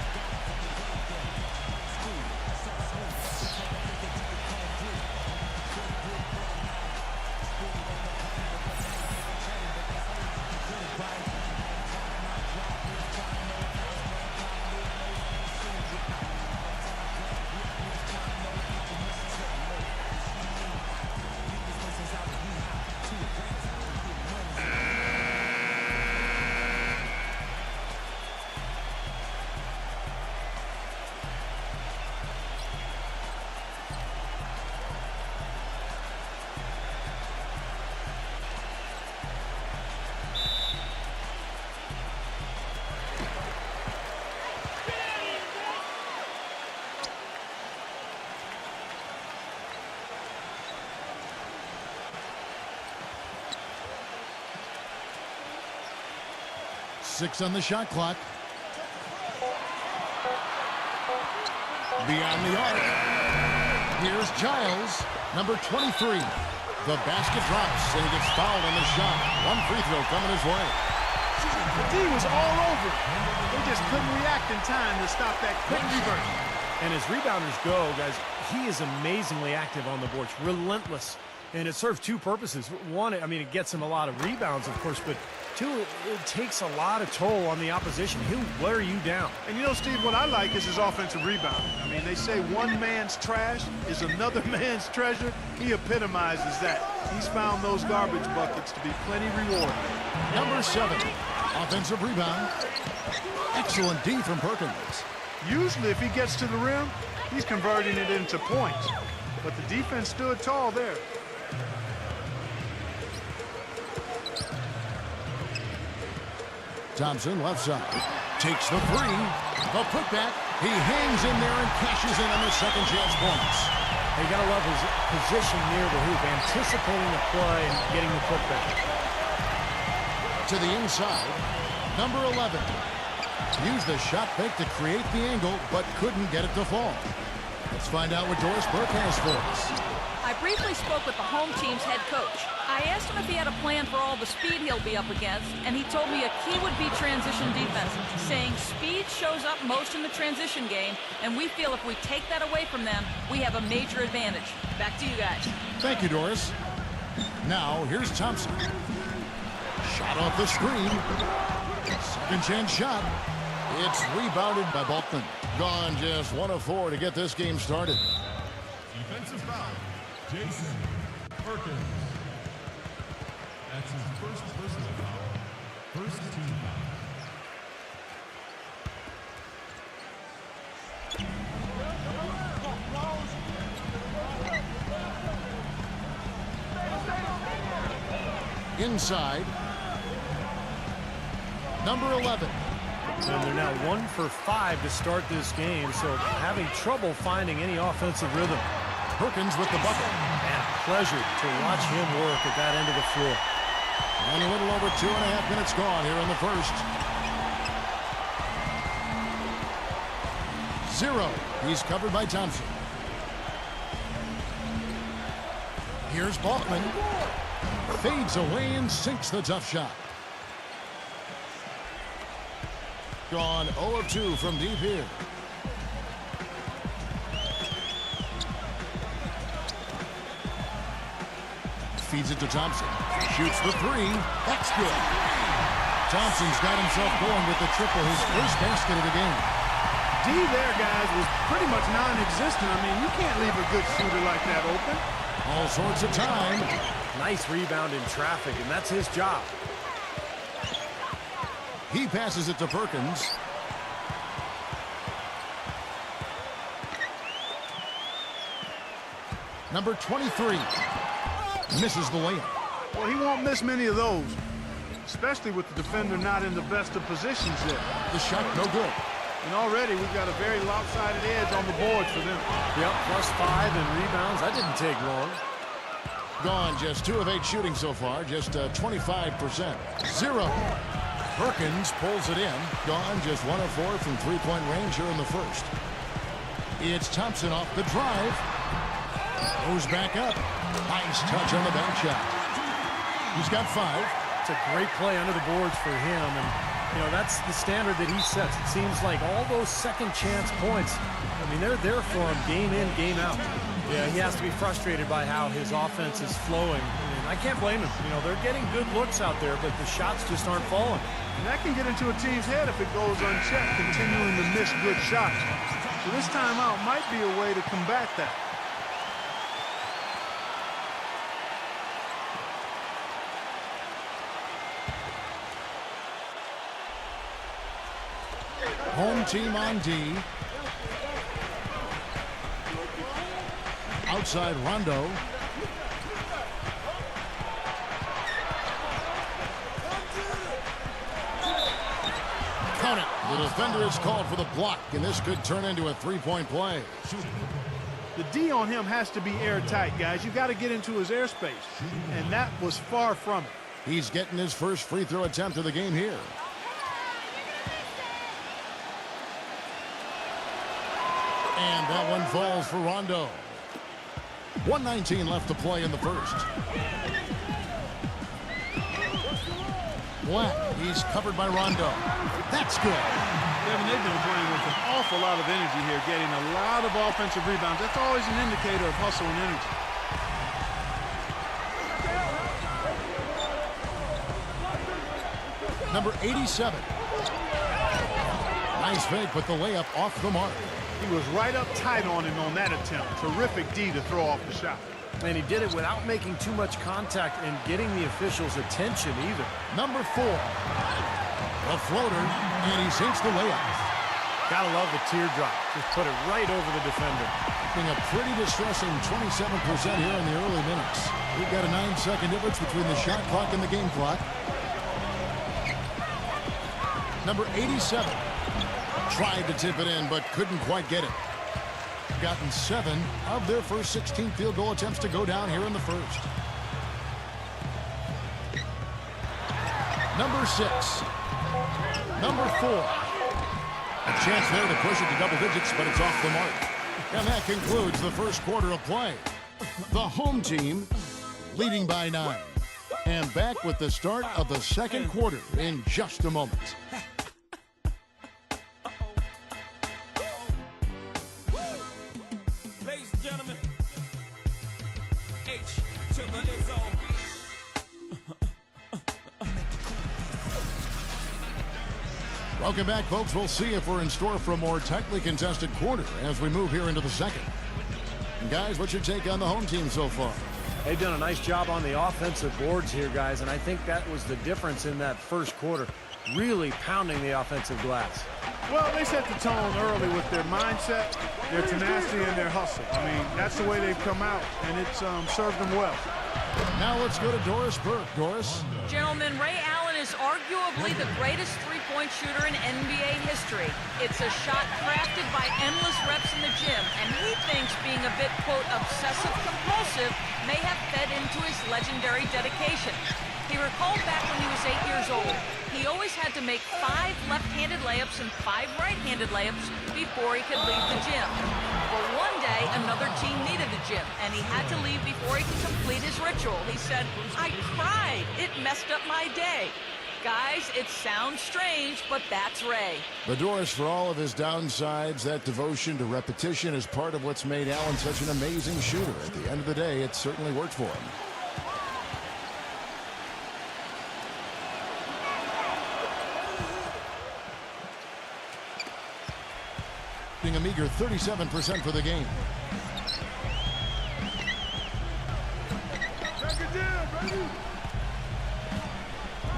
Six on the shot clock. Beyond the arc. Here's Giles, number 23. The basket drops, and he gets fouled on the shot. One free throw coming his way. The D was all over it. They just couldn't react in time to stop that quick reverse. And as rebounders go, guys, he is amazingly active on the boards, relentless. And it serves two purposes. One, I mean, it gets him a lot of rebounds, of course, but two, it takes a lot of toll on the opposition. He'll wear you down. And you know, Steve, what I like is his offensive rebounding. I mean, they say one man's trash is another man's treasure. He epitomizes that. He's found those garbage buckets to be plenty rewarding. Number 7, offensive rebound. Excellent D from Perkins. Usually, if he gets to the rim, he's converting it into points. But the defense stood tall there. Thompson, left side, takes the three. The putback. He hangs in there and cashes in on the second chance points. You got to love his position near the hoop, anticipating the play and getting the putback. To the inside, number 11. Used the shot fake to create the angle, but couldn't get it to fall. Let's find out what Doris Burke has for us. I briefly spoke with the home team's head coach. I asked him if he had a plan for all the speed he'll be up against, and he told me a key would be transition defense, saying speed shows up most in the transition game, and we feel if we take that away from them, we have a major advantage. Back to you guys. Thank you, Doris. Now, here's Thompson. Shot off the screen. Second chance shot. It's rebounded by Bolton. Gone just 1 of 4 to get this game started. Defensive foul, Jason Perkins. That's his first personal foul, first team foul. inside. Number 11. And they're now 1 for 5 to start this game, so having trouble finding any offensive rhythm. Perkins with the bucket. And a pleasure to watch him work at that end of the floor. And a little over 2.5 minutes gone here in the first. 0. He's covered by Thompson. Here's Balkman. Fades away and sinks the tough shot. Gone 0 of 2 from deep here. Feeds it to Thompson. Shoots the 3. That's good. Thompson's got himself going with the triple, his first basket of the game. D there, guys, was pretty much non-existent. I mean, you can't leave a good shooter like that open. All sorts of time. Nice rebound in traffic, and that's his job. He passes it to Perkins. Number 23. Misses the layup. Well, he won't miss many of those, especially with the defender not in the best of positions there. The shot no good. And already we've got a very lopsided edge on the board for them. Yep, +5 in rebounds. That didn't take long. Gone just 2 of 8 shooting so far, just 25%. 0. Perkins pulls it in. Gone just 1 of 4 from three-point range here in the first. It's Thompson off the drive. Goes back up. Nice touch on the bank shot. He's got 5. It's a great play under the boards for him, and you know that's the standard that he sets. It seems like all those second chance points, I mean, they're there for him game in, game out. Yeah, he has to be frustrated by how his offense is flowing. And I can't blame him. You know, they're getting good looks out there, but the shots just aren't falling. And that can get into a team's head if it goes unchecked, continuing to miss good shots. So this timeout might be a way to combat that. Home team on D. Outside Rondo. Count it. The defender is called for the block, and this could turn into a three-point play. The D on him has to be airtight, guys. You got to get into his airspace, and that was far from it. He's getting his first free throw attempt of the game here. And that one falls for Rondo. 1:19 left to play in the first. Black, he's covered by Rondo. That's good. Kevin, they've been playing with an awful lot of energy here, getting a lot of offensive rebounds. That's always an indicator of hustle and energy. Number 87. Nice fake, but the layup off the mark. He was right up tight on him on that attempt. Terrific D to throw off the shot. And he did it without making too much contact and getting the officials' attention either. Number 4. A floater, and he sinks the layup. Gotta love the teardrop. Just put it right over the defender. Being a pretty distressing 27% here in the early minutes. We've got a 9-second difference between the shot clock and the game clock. Number 87. Tried to tip it in, but couldn't quite get it. Gotten 7 of their first 16 field goal attempts to go down here in the first. Number 6. Number 4. A chance there to push it to double digits, but it's off the mark. And that concludes the first quarter of play. The home team leading by 9. And back with the start of the second quarter in just a moment. Ladies and gentlemen, H to the Izzo. Welcome back, folks. We'll see if we're in store for a more tightly contested quarter as we move here into the second. And guys, what's your take on the home team so far? They've done a nice job on the offensive boards here, guys, and I think that was the difference in that first quarter. Really pounding the offensive glass. Well, they set the tone early with their mindset, their tenacity, and their hustle. I mean, that's the way they've come out, and it's served them well. Now let's go to Doris Burke. Doris? Gentlemen, Ray Allen is arguably the greatest three-point shooter in NBA history. It's a shot crafted by endless reps in the gym, and he thinks being a bit, quote, obsessive-compulsive may have fed into his legendary dedication. He recalled back when he was 8 years old. He always had to make 5 left-handed layups and 5 right-handed layups before he could leave the gym. But one day, another team needed the gym, and he had to leave before he could complete his ritual. He said, "I cried. It messed up my day." Guys, it sounds strange, but that's Ray. But Doris, for all of his downsides, that devotion to repetition is part of what's made Allen such an amazing shooter. At the end of the day, it certainly worked for him. A meager 37% for the game.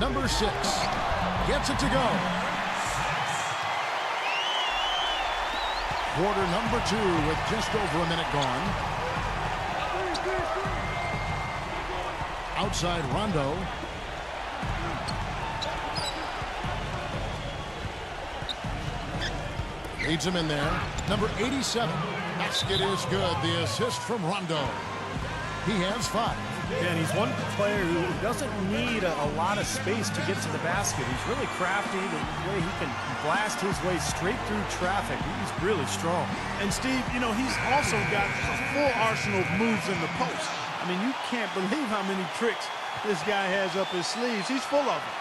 Number 6 gets it to go. Quarter number 2 with just over a minute gone. Outside Rondo. Leads him in there. Number 87. Basket is good. The assist from Rondo. He has 5. Yeah, and he's one player who doesn't need a lot of space to get to the basket. He's really crafty. The way he can blast his way straight through traffic. He's really strong. And Steve, you know, he's also got a full arsenal of moves in the post. I mean, you can't believe how many tricks this guy has up his sleeves. He's full of them.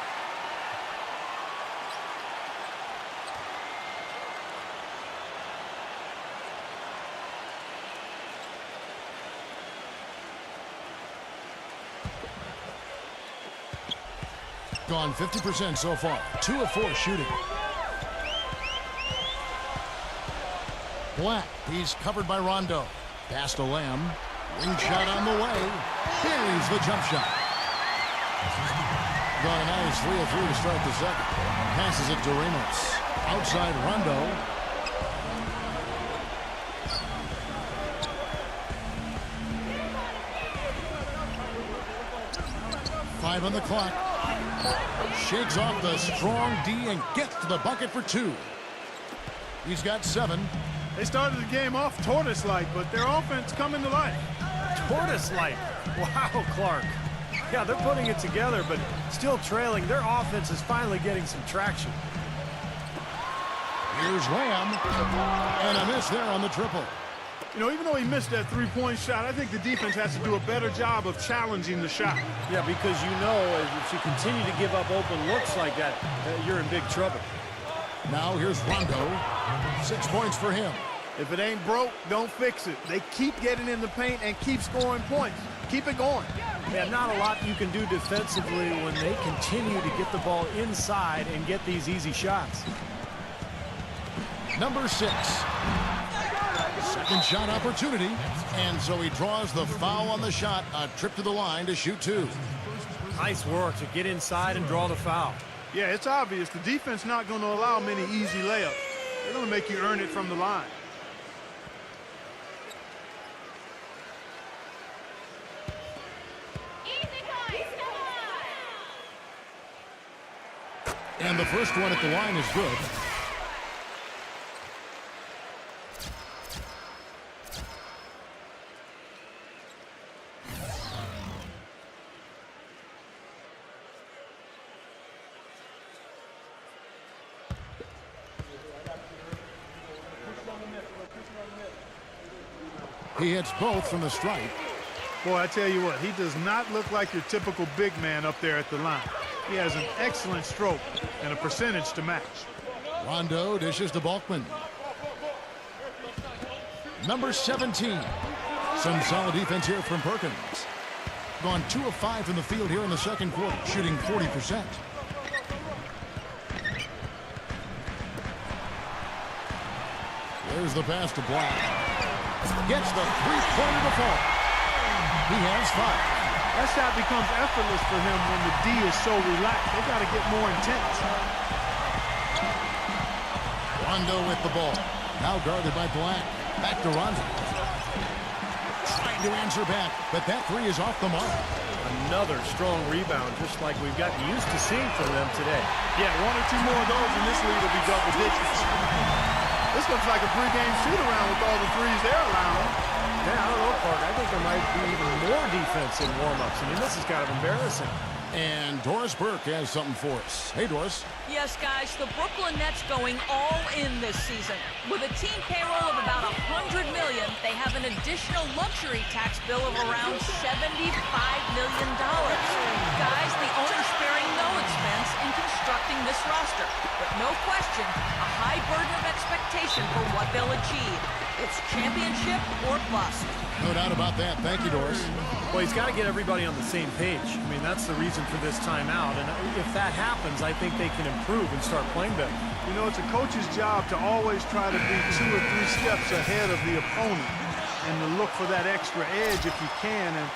Gone 50% so far. 2 of 4 shooting. Black. He's covered by Rondo. Pass to Lamb. Wing shot on the way. Here's the jump shot. Got a nice 3 of 3 to start the second. Passes it to Ramos. Outside Rondo. Five on the clock. Shakes off the strong D and gets to the bucket for 2. He's got 7. They started the game off tortoise-like, but their offense coming to life. Tortoise-like. Wow, Clark. Yeah, they're putting it together, but still trailing. Their offense is finally getting some traction. Here's Lamb. And a miss there on the triple. You know, even though he missed that three-point shot, I think the defense has to do a better job of challenging the shot. Yeah, because you know if you continue to give up open looks like that, you're in big trouble. Now here's Rondo. 6 points for him. If it ain't broke, don't fix it. They keep getting in the paint and keep scoring points. Keep it going. Yeah, not a lot you can do defensively when they continue to get the ball inside and get these easy shots. Number 6. Second shot opportunity. And so he draws the foul on the shot. A trip to the line to shoot 2. Nice work to get inside and draw the foul. Yeah, it's obvious. The defense not going to allow many easy layups. They're going to make you earn it from the line. And the first one at the line is good. He hits both from the stripe. Boy, I tell you what, he does not look like your typical big man up there at the line. He has an excellent stroke and a percentage to match. Rondo dishes to Balkman. Number 17. Some solid defense here from Perkins. Gone 2 of 5 from the field here in the second quarter, shooting 40%. There's the pass to Black. Gets the three-pointer to fall. He has 5. That shot becomes effortless for him when the D is so relaxed. They got to get more intense. Rondo with the ball. Now guarded by Black. Back to Rondo. Trying to answer back, but that 3 is off the mark. Another strong rebound, just like we've gotten used to seeing from them today. Yeah, 1 or 2 more of those, and this lead will be double digits. This looks like a pregame shoot-around with all the threes they're allowing. Yeah, I don't know, Clark. I think there might be even more defense in warm-ups. I mean, this is kind of embarrassing. And Doris Burke has something for us. Hey, Doris. Yes, guys, the Brooklyn Nets going all in this season. With a team payroll of about $100 million, they have an additional luxury tax bill of around $75 million. Guys, the owners sparing no expense in constructing this roster. But no question, a high burden of expectation for what they'll achieve. It's championship or bust. No doubt about that. Thank you, Doris. Well, he's got to get everybody on the same page. I mean, that's the reason for this timeout. And if that happens, I think they can improve and start playing better. You know, it's a coach's job to always try to be 2 or 3 steps ahead of the opponent and to look for that extra edge if you can. And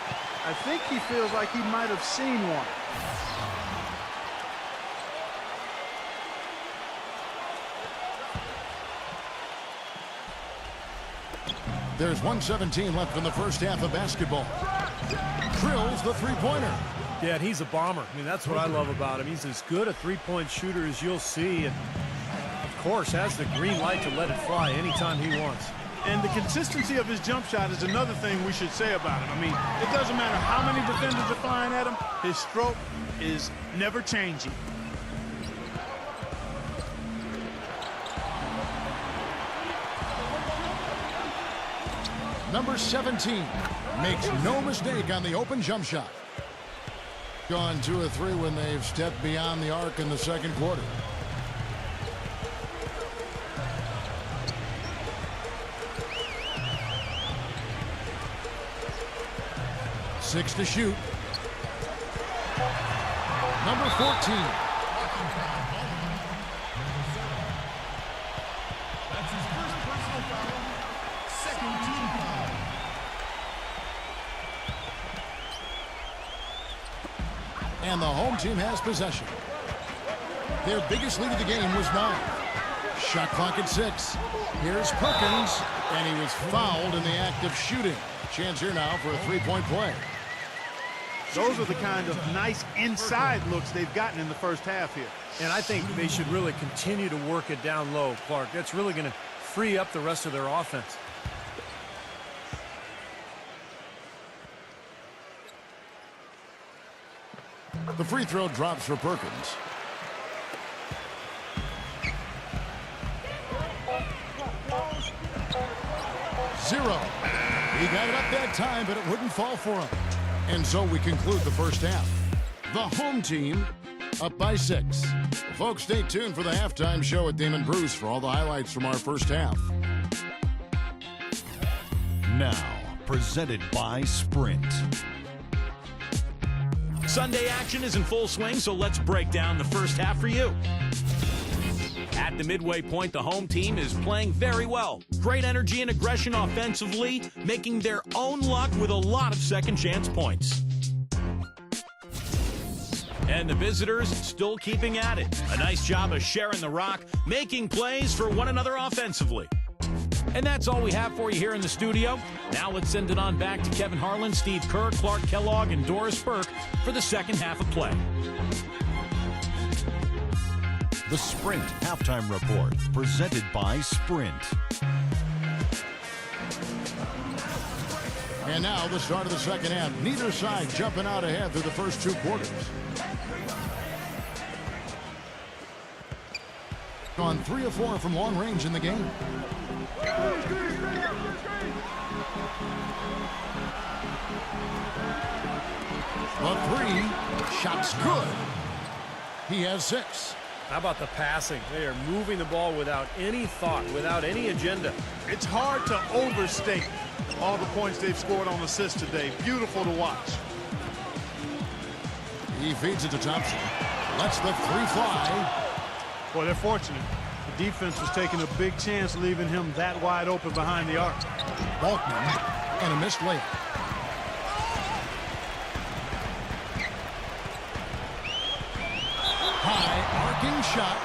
I think he feels like he might have seen one. There's 1:17 left in the first half of basketball. Drills the three-pointer. Yeah, and he's a bomber. I mean, that's what I love about him. He's as good a three-point shooter as you'll see, and of course has the green light to let it fly anytime he wants. And the consistency of his jump shot is another thing we should say about him. I mean, it doesn't matter how many defenders are flying at him, his stroke is never changing. Number 17 makes no mistake on the open jump shot. Gone 2 or 3 when they've stepped beyond the arc in the second quarter. Six to shoot. Number 14. That's his first personal foul. Second team foul. And the home team has possession. Their biggest lead of the game was 9. Shot clock at 6. Here's Perkins, and he was fouled in the act of shooting. Chance here now for a three-point play. Those are the kind of nice inside looks they've gotten in the first half here. And I think they should really continue to work it down low, Clark. That's really going to free up the rest of their offense. The free throw drops for Perkins. Zero. He got it up that time, but it wouldn't fall for him. And so we conclude the first half. The home team up by 6. Folks, stay tuned for the halftime show at Damon Bruce for all the highlights from our first half. Now, presented by Sprint. Sunday action is in full swing, so let's break down the first half for you. At the midway point, the home team is playing very well. Great energy and aggression offensively, making their own luck with a lot of second chance points. And the visitors still keeping at it. A nice job of sharing the rock, making plays for one another offensively. And that's all we have for you here in the studio. Now let's send it on back to Kevin Harlan, Steve Kerr, Clark Kellogg, and Doris Burke for the second half of play. The Sprint Halftime Report, presented by Sprint. And now the start of the second half. Neither side jumping out ahead through the first 2 quarters. On 3 of 4 from long range in the game. The 3 shots good. He has 6. How about the passing? They are moving the ball without any thought, without any agenda. It's hard to overstate all the points they've scored on assists today. Beautiful to watch. He feeds it to Thompson. Lets the 3 fly. Well, they're fortunate. The defense was taking a big chance leaving him that wide open behind the arc. Balkman and a missed layup. High arcing shot,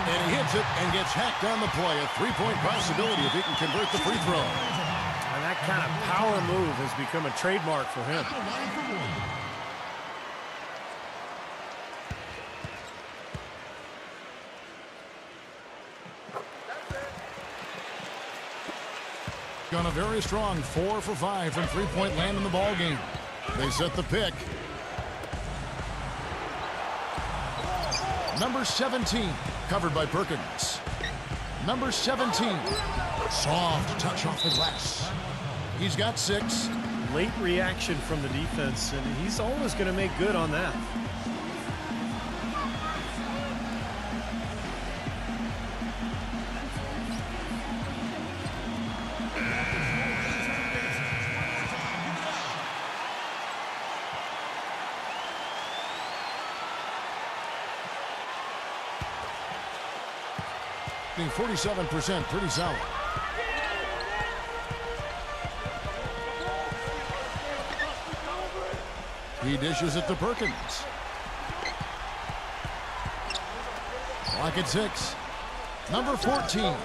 and he hits it and gets hacked on the play. A 3-point possibility if he can convert the free throw. And that kind of power move has become a trademark for him. Gone a very strong 4 for 5 from three-point land in the ball game. They set the pick. Number 17, covered by Perkins. Number 17, soft touch off the glass. He's got 6. Late reaction from the defense, and he's always going to make good on that. Being 47%, pretty solid. He dishes it to Perkins. Clock at 6. Number 14.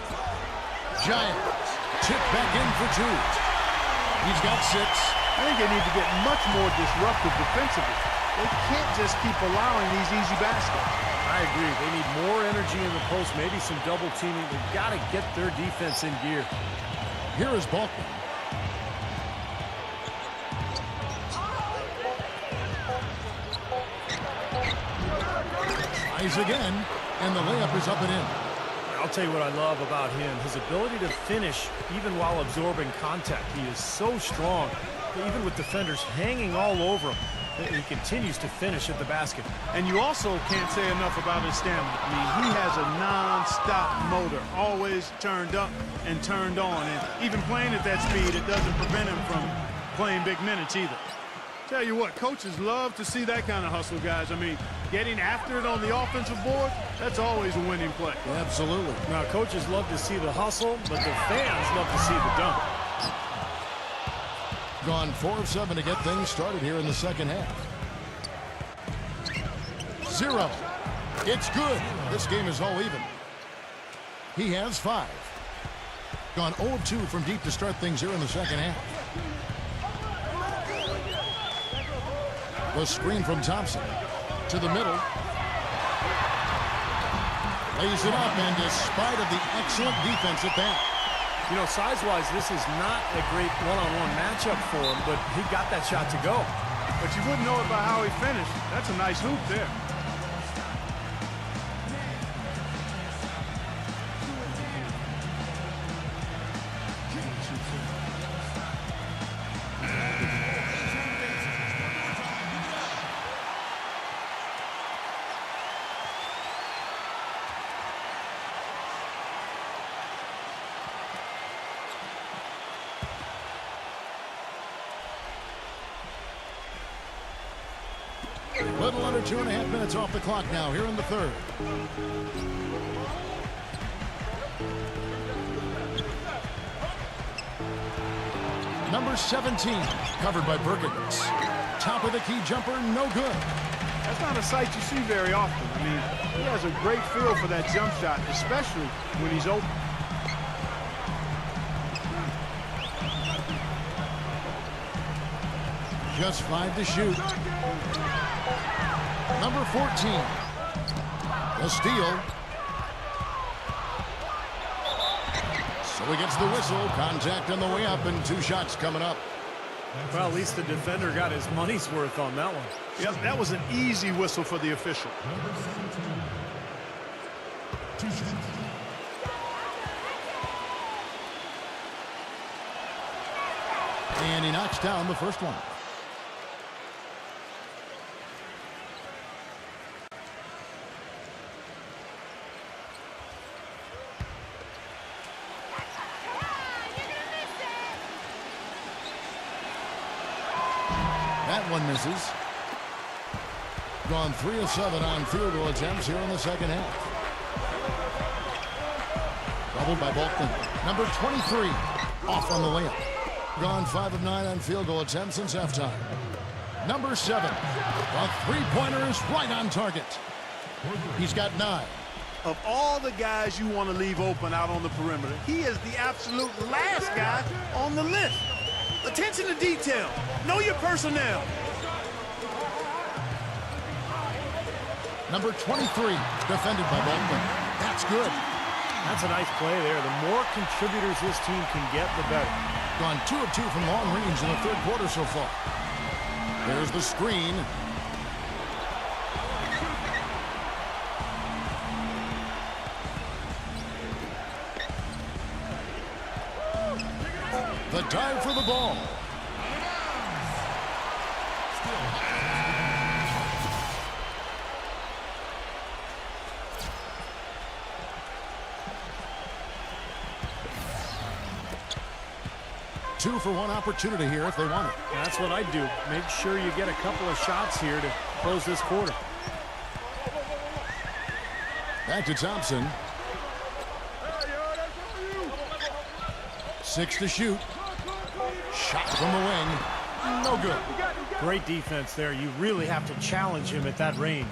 Giants. Chip back in for 2. He's got 6. I think they need to get much more disruptive defensively. They can't just keep allowing these easy baskets. I agree. They need more energy in the post, maybe some double teaming. They've got to get their defense in gear. Here is Balkman. Tries again, and the layup is up and in. I'll tell you what I love about him. His ability to finish even while absorbing contact. He is so strong, even with defenders hanging all over him. He continues to finish at the basket. And you also can't say enough about his stamina. I mean, he has a non-stop motor, always turned up and turned on. And even playing at that speed, it doesn't prevent him from playing big minutes either. Tell you what, coaches love to see that kind of hustle, guys. I mean, getting after it on the offensive board, that's always a winning play. Absolutely. Now, coaches love to see the hustle, but the fans love to see the dunk. Gone 4 of 7 to get things started here in the second half. 0. It's good. This game is all even. He has 5. Gone 0 of 2 from deep to start things here in the second half. The screen from Thompson to the middle. Lays it up, and despite of the excellent defense at that. You know, size-wise, this is not a great one-on-one matchup for him, but he got that shot to go. But you wouldn't know it by how he finished. That's a nice hoop there. Little under 2.5 minutes off the clock now here in the third. Number 17, covered by Perkins. Top of the key jumper, no good. That's not a sight you see very often. I mean, he has a great feel for that jump shot, especially when he's open. Just 5 to shoot. Number 14. The steal. So he gets the whistle. Contact on the way up, and 2 shots coming up. Well, at least the defender got his money's worth on that one. Yep, that was an easy whistle for the official. Number 17. 2 shots. And he knocks down the first one. That one misses. Gone 3 of 7 on field goal attempts here in the second half. Doubled by Balkman. Number 23 off on the layup. Gone 5 of 9 on field goal attempts since halftime. Number 7. The three-pointer is right on target. He's got 9. Of all the guys you want to leave open out on the perimeter, he is the absolute last guy on the list. Attention to detail. Know your personnel. Number 23, defended by Balkman. That's good. That's a nice play there. The more contributors this team can get, the better. Gone 2 of 2 from long range in the third quarter so far. There's the screen. The dive for the ball. Two for one opportunity here if they want it. That's what I'd do. Make sure you get a couple of shots here to close this quarter. Back to Thompson. 6 to shoot. Shot from the wing. No good. Great defense there. You really have to challenge him at that range.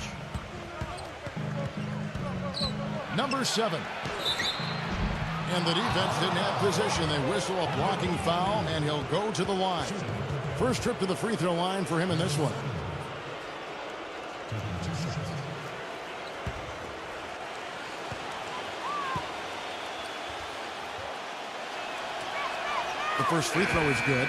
Number 7. And the defense didn't have position. They whistle a blocking foul, and he'll go to the line. First trip to the free throw line for him in this one. The first free throw is good.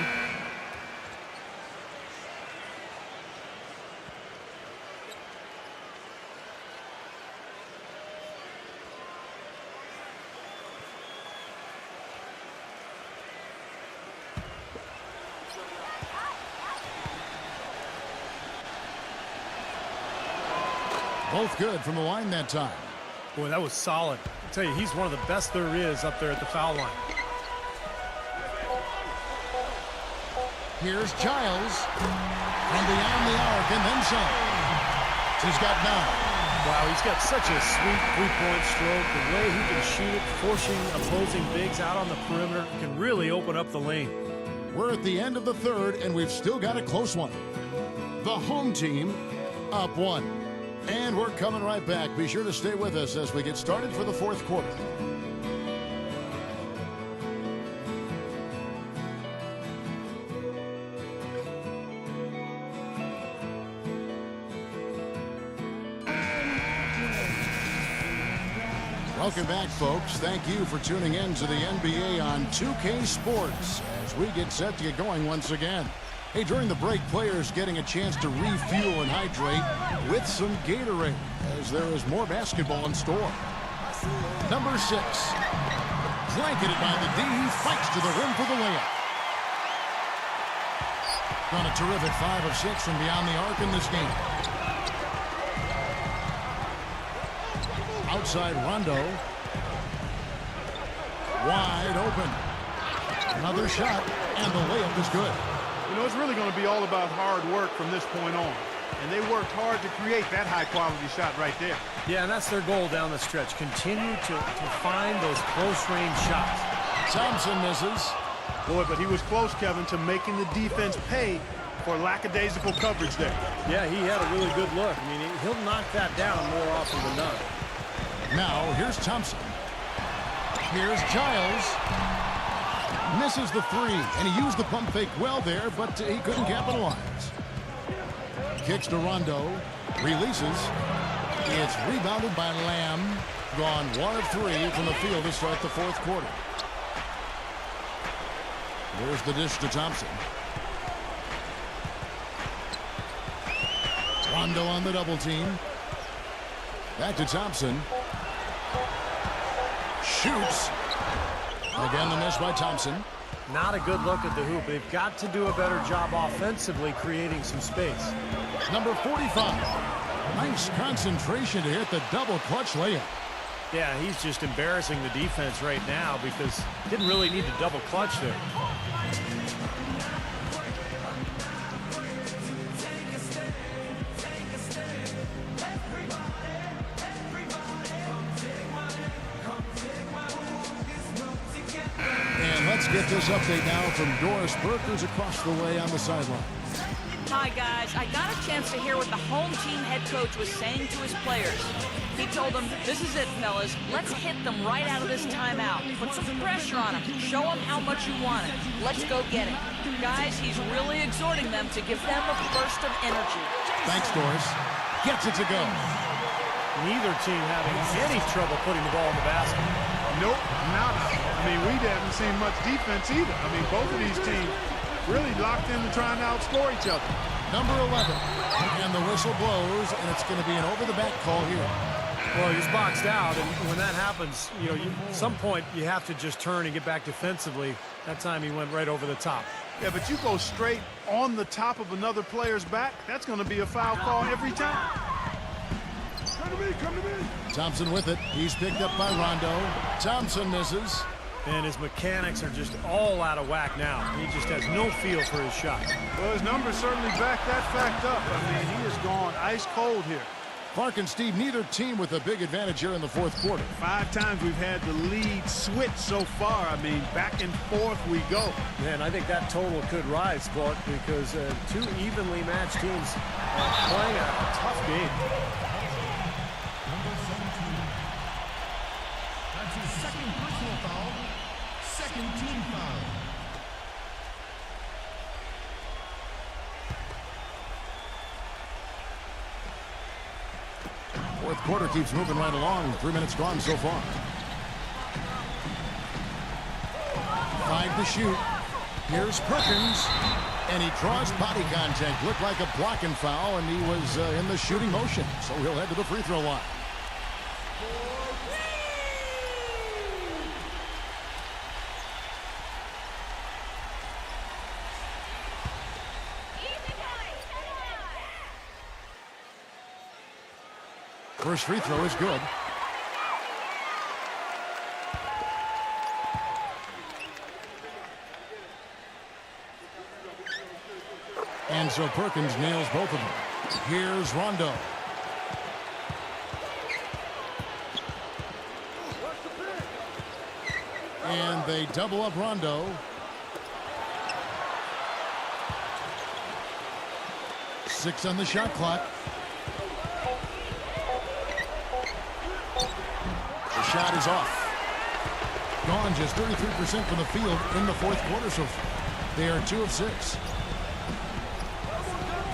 Both good from the line that time. Boy, that was solid. I tell you, he's one of the best there is up there at the foul line. Here's Giles from beyond the arc and then some. He's got 9. Wow, he's got such a sweet three-point stroke. The way he can shoot it, forcing opposing bigs out on the perimeter, can really open up the lane. We're at the end of the third, and we've still got a close one. The home team up 1. And we're coming right back. Be sure to stay with us as we get started for the fourth quarter. Welcome back, folks. Thank you for tuning in to the NBA on 2K Sports as we get set to get going once again. Hey, during the break, players getting a chance to refuel and hydrate with some Gatorade as there is more basketball in store. Number 6. Blanketed by the D. He fights to the rim for the layup. Done a terrific 5 of 6 from beyond the arc in this game. Outside Rondo. Wide open. Another shot, and the layup is good. You know, it's really going to be all about hard work from this point on. And they worked hard to create that high-quality shot right there. Yeah, and that's their goal down the stretch. Continue to find those close-range shots. Thompson misses. Boy, but he was close, Kevin, to making the defense pay for lackadaisical coverage there. Yeah, he had a really good look. I mean, he'll knock that down more often than not. Now, here's Thompson. Here's Giles. Misses the 3, and he used the pump fake well there, but he couldn't capitalize. Kicks to Rondo. Releases. It's rebounded by Lamb. Gone 1 of 3 from the field to start the fourth quarter. There's the dish to Thompson. Rondo on the double team. Back to Thompson. Shoots. Again, the miss by Thompson. Not a good look at the hoop. They've got to do a better job offensively creating some space. Number 45. Nice concentration to hit the double clutch layup. Yeah, he's just embarrassing the defense right now because didn't really need to double clutch there. Let's get this update now from Doris Burke, who's across the way on the sideline. Hi, guys. I got a chance to hear what the home team head coach was saying to his players. He told them, this is it, fellas. Let's hit them right out of this timeout. Put some pressure on them. Show them how much you want it. Let's go get it. Guys, he's really exhorting them to give them a burst of energy. Thanks, Doris. Gets it to go. Neither team having any trouble putting the ball in the basket. Nope, not. I mean, we haven't seen much defense either. I mean, both of these teams really locked into trying to outscore each other. Number 11. And the whistle blows, and it's going to be an over-the-back call here. Well, he's boxed out, and when that happens, at some point you have to just turn and get back defensively. That time he went right over the top. Yeah, but you go straight on the top of another player's back, that's going to be a foul call every time. Come to me, come to me. Thompson with it. He's picked up by Rondo. Thompson misses. And his mechanics are just all out of whack now. He just has no feel for his shot. Well, his numbers certainly back that fact up. I mean, he has gone ice cold here. Clark and Steve, neither team with a big advantage here in the fourth quarter. 5 times we've had the lead switch so far. I mean, back and forth we go. Man, I think that total could rise, Clark, because two evenly matched teams are playing a tough game. Number 17. That's his second personal foul. Second team foul. Fourth quarter keeps moving right along. 3 minutes gone so far. 5 to shoot. Here's Perkins. And he draws body contact. Looked like a blocking foul, and he was in the shooting motion. So he'll head to the free throw line. First free throw is good. And so Perkins nails both of them. Here's Rondo. And they double up Rondo. Six on the shot clock. The shot is off. Gone just 33% from the field in the fourth quarter so far. They are 2 of 6.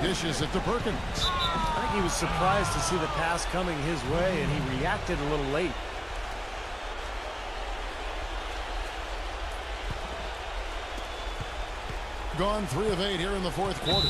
Dishes it to Perkins. I think he was surprised to see the pass coming his way, and he reacted a little late. Gone 3 of 8 here in the fourth quarter.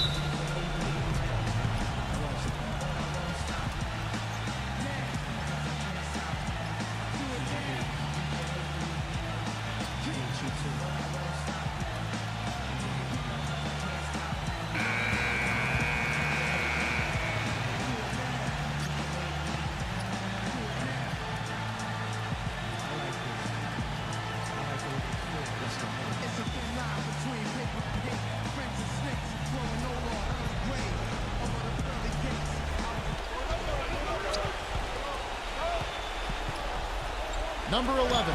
Number 11,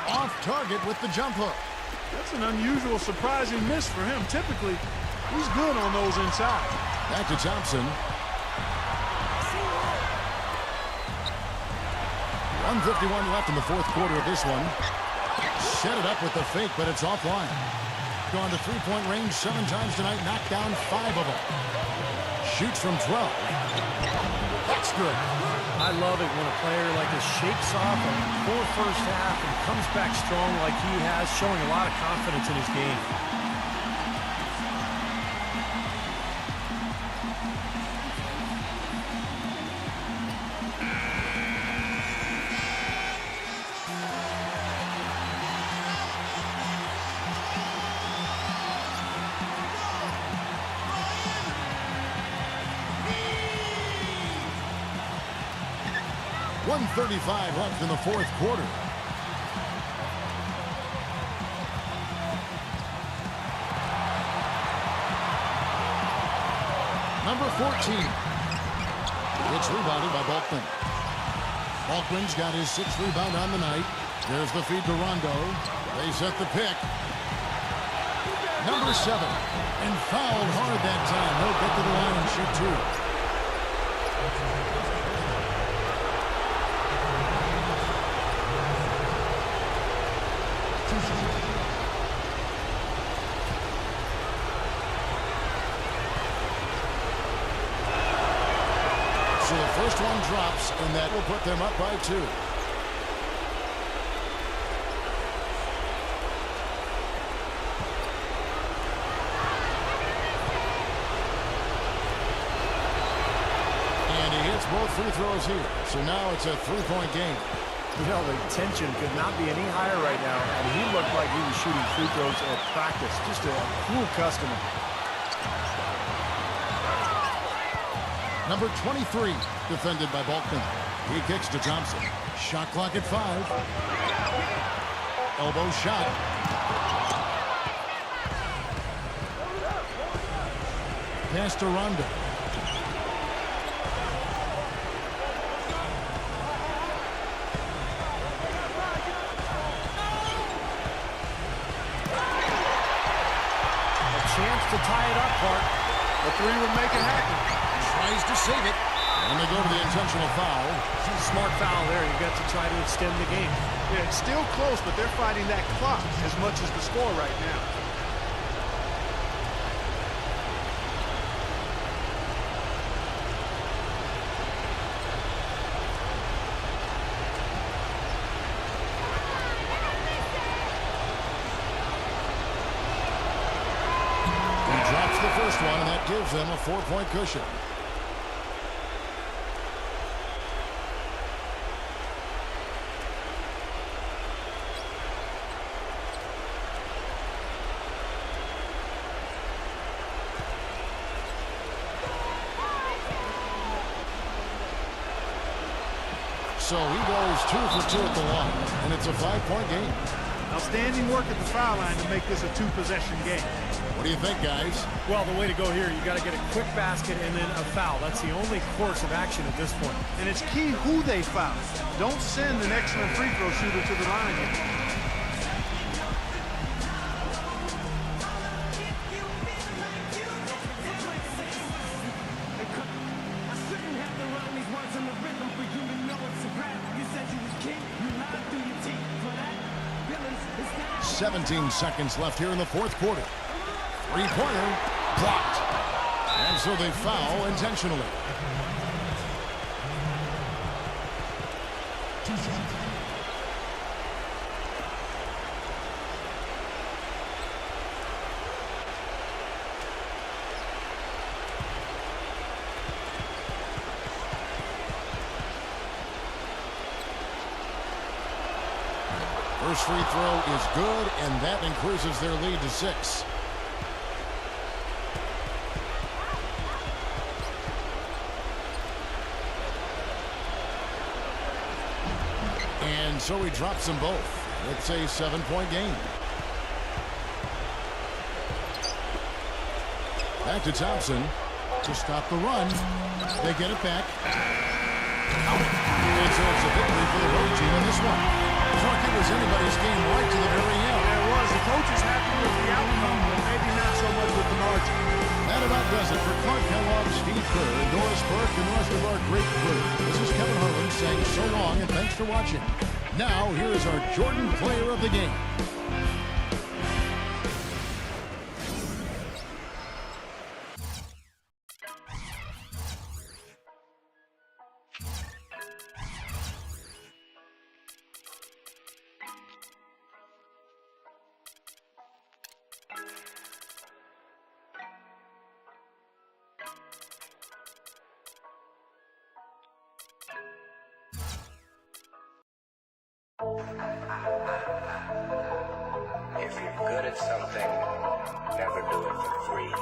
off target with the jump hook. That's an unusual, surprising miss for him. Typically, he's good on those inside. Back to Thompson. 1:51 left in the fourth quarter of this one. Set it up with the fake, but it's offline. Gone to three-point range 7 times tonight, knocked down 5 of them. Shoots from 12. That's good. I love it when a player like this shakes off a poor first half and comes back strong like he has, showing a lot of confidence in his game. .35 left in the fourth quarter. Number 14. It's rebounded by Balkman. Balkman's got his 6th rebound on the night. There's the feed to Rondo. They set the pick. Number 7. And fouled hard that time. He'll get to the line and shoot 2. So the first one drops, and that will put them up by 2. both free throws here. So now it's a three-point game. You know, the tension could not be any higher right now, and he looked like he was shooting free throws at practice. Just a cool customer. Number 23, defended by Balkman. He kicks to Thompson. Shot clock at 5. Elbow shot. Pass to Rondo. Chance to tie it up, Clark. The three would make it happen. Tries to save it. And they go to the intentional foul. Smart foul there. You got to try to extend the game. Yeah, it's still close, but they're fighting that clock as much as the score right now. Drops the first one, and that gives them a 4-point cushion. So he goes 2 for 2 at the line, and it's a 5-point game. Outstanding work at the foul line to make this a 2-possession game. What do you think, guys? Well, the way to go here, you got to get a quick basket and then a foul. That's the only course of action at this point. And it's key who they foul. Don't send an excellent free throw shooter to the line here. Villains, 17 seconds left here in the fourth quarter. Three-pointer blocked. And so they foul intentionally. First free throw is good, and that increases their lead to 6. And so he drops them both. It's a 7-point game. Back to Thompson to stop the run. They get it back. And so it's a victory for the road team in this one. Clark, it was anybody's game right to the very end. Yeah, it was. The coach is happy with the outcome, but maybe not so much with the margin. That about does it for Clark Kellogg, Steve Kerr, Doris Burke, and the rest of our great crew. This is Kevin Harlan saying so long and thanks for watching. Now, here is our Jordan Player of the Game. If you're good at something, never do it for free.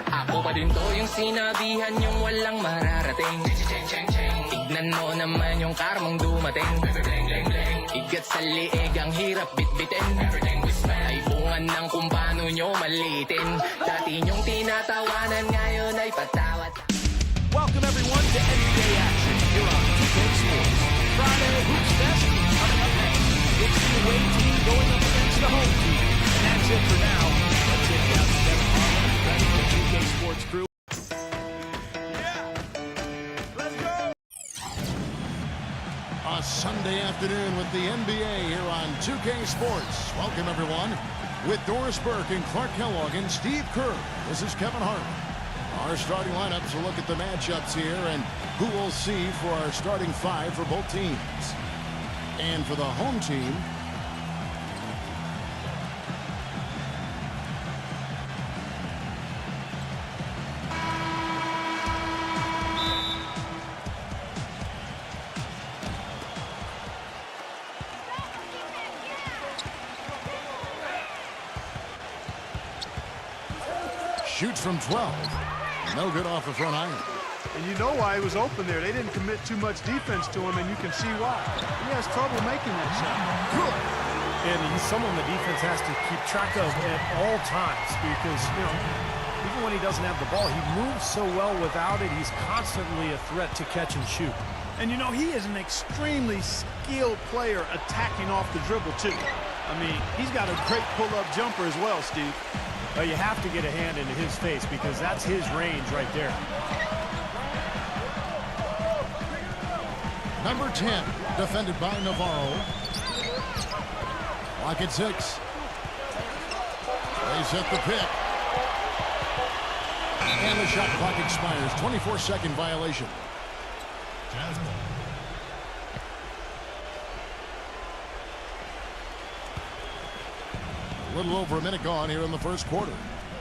Ako pa din to yung sinabihan yung walang mararating. Tignan mo naman yung karmang dumating. Igat sa liig ang hirap bitbitin. Ay bungan ng kung paano nyo malitin. Dati nyong tinatawanan ngayon ay patawat. Welcome everyone to NBA action here on 2K Sports. Friday Hoops Fest coming up next. It's the away team going up against the home team. And that's it for now. Let's take it out to Kevin Harlan and the rest of the 2K Sports crew. A Sunday afternoon with the NBA here on 2K Sports. Welcome everyone. With Doris Burke and Clark Kellogg and Steve Kerr. This is Kevin Harlan. Our starting lineups will look at the matchups here and who we'll see for our starting 5 for both teams. And for the home team, shoots from 12. No good off the front iron. And you know why he was open there. They didn't commit too much defense to him, and you can see why. He has trouble making that shot. Good. And he's someone the defense has to keep track of at all times because, even when he doesn't have the ball, he moves so well without it. He's constantly a threat to catch and shoot. And he is an extremely skilled player attacking off the dribble, too. I mean, he's got a great pull-up jumper as well, Steve. But you have to get a hand into his face because that's his range right there. Number 10, defended by Navarro. Lock at 6. They set the pick. And the shot clock expires. 24-second violation. Jazz ball. A little over a minute gone here in the first quarter.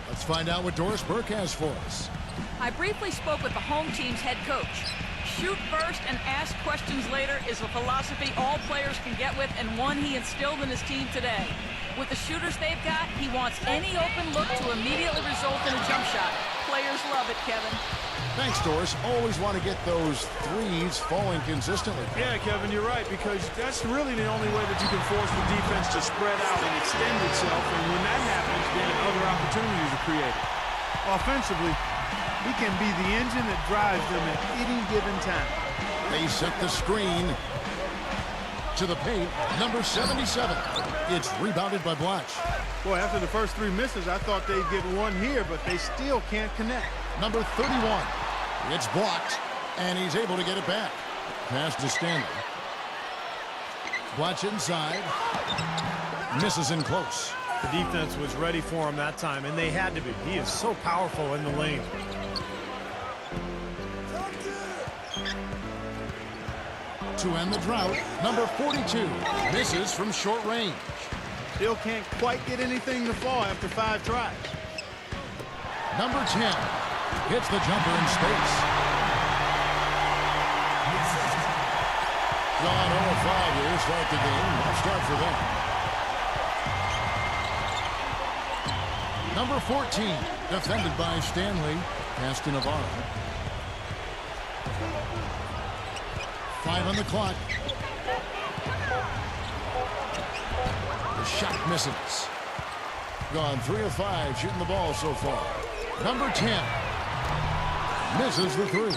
Let's find out what Doris Burke has for us. I briefly spoke with the home team's head coach. Shoot first and ask questions later is a philosophy all players can get with and one he instilled in his team today. With the shooters they've got, he wants any open look to immediately result in a jump shot. Players love it, Kevin. Thanks, Doris. Always want to get those threes falling consistently. Yeah, Kevin, you're right, because that's really the only way that you can force the defense to spread out and extend itself, and when that happens, then other opportunities are created. Offensively, he can be the engine that drives them at any given time. They set the screen to the paint. Number 77. It's rebounded by Blatch. Boy, after the first 3 misses, I thought they'd get one here, but they still can't connect. Number 31. It's blocked, and he's able to get it back. Pass to Stanley. Blatch inside. Misses in close. The defense was ready for him that time, and they had to be. He is so powerful in the lane. To end the drought, number 42 misses from short range. Still can't quite get anything to fall after 5 tries. Number 10 hits the jumper in space. Gone 0-5 here to start the game. Tough start for them. Number 14 defended by Stanley. Pass to Navarro. 5 on the clock. The shot misses. Gone 3 of 5 shooting the ball so far. Number 10 misses the 3.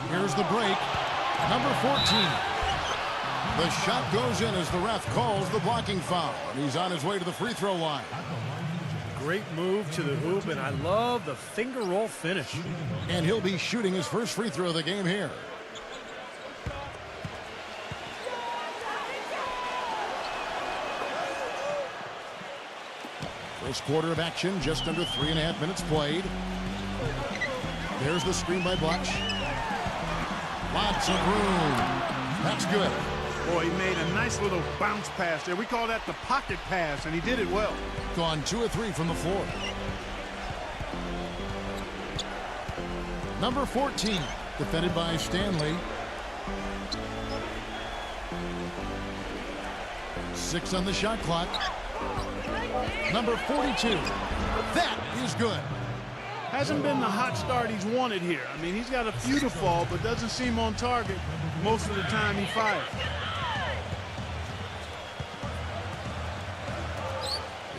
Here's the break. Number 14. The shot goes in as the ref calls the blocking foul. He's on his way to the free throw line. Great move to the hoop, and I love the finger roll finish. And he'll be shooting his first free throw of the game here. First quarter of action, just under 3.5 minutes played. There's the screen by Blatch. Lots of room. That's good. Boy, he made a nice little bounce pass there. We call that the pocket pass, and he did it well. Gone 2 of 3 from the floor. Number 14, defended by Stanley. 6 on the shot clock. Number 42. That is good. Hasn't been the hot start he's wanted here. I mean, he's got a few to fall, but doesn't seem on target most of the time he fires.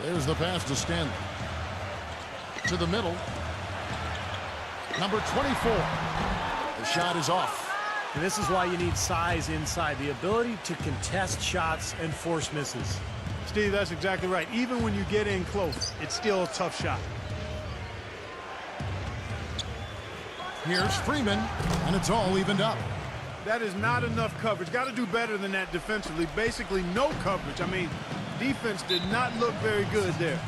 There's the pass to Stanley. To the middle. Number 24. The shot is off. And this is why you need size inside, the ability to contest shots and force misses. Steve, that's exactly right. Even when you get in close, it's still a tough shot. Here's Freeman, and it's all evened up. That is not enough coverage. Got to do better than that defensively. Basically no coverage. I mean, defense did not look very good there.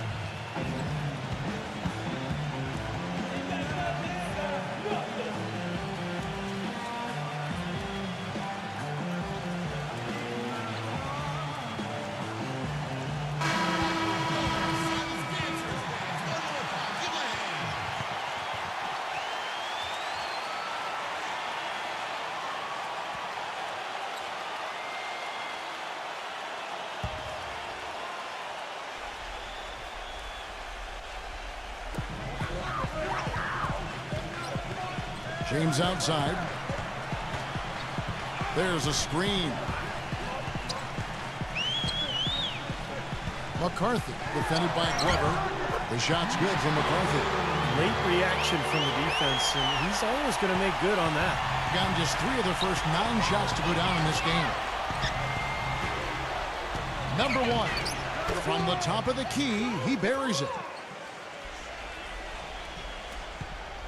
James outside. There's a screen. McCarthy defended by Glover. The shot's good from McCarthy. Late reaction from the defense, and he's always going to make good on that. Gotten just 3 of the first 9 shots to go down in this game. Number 1. From the top of the key, he buries it.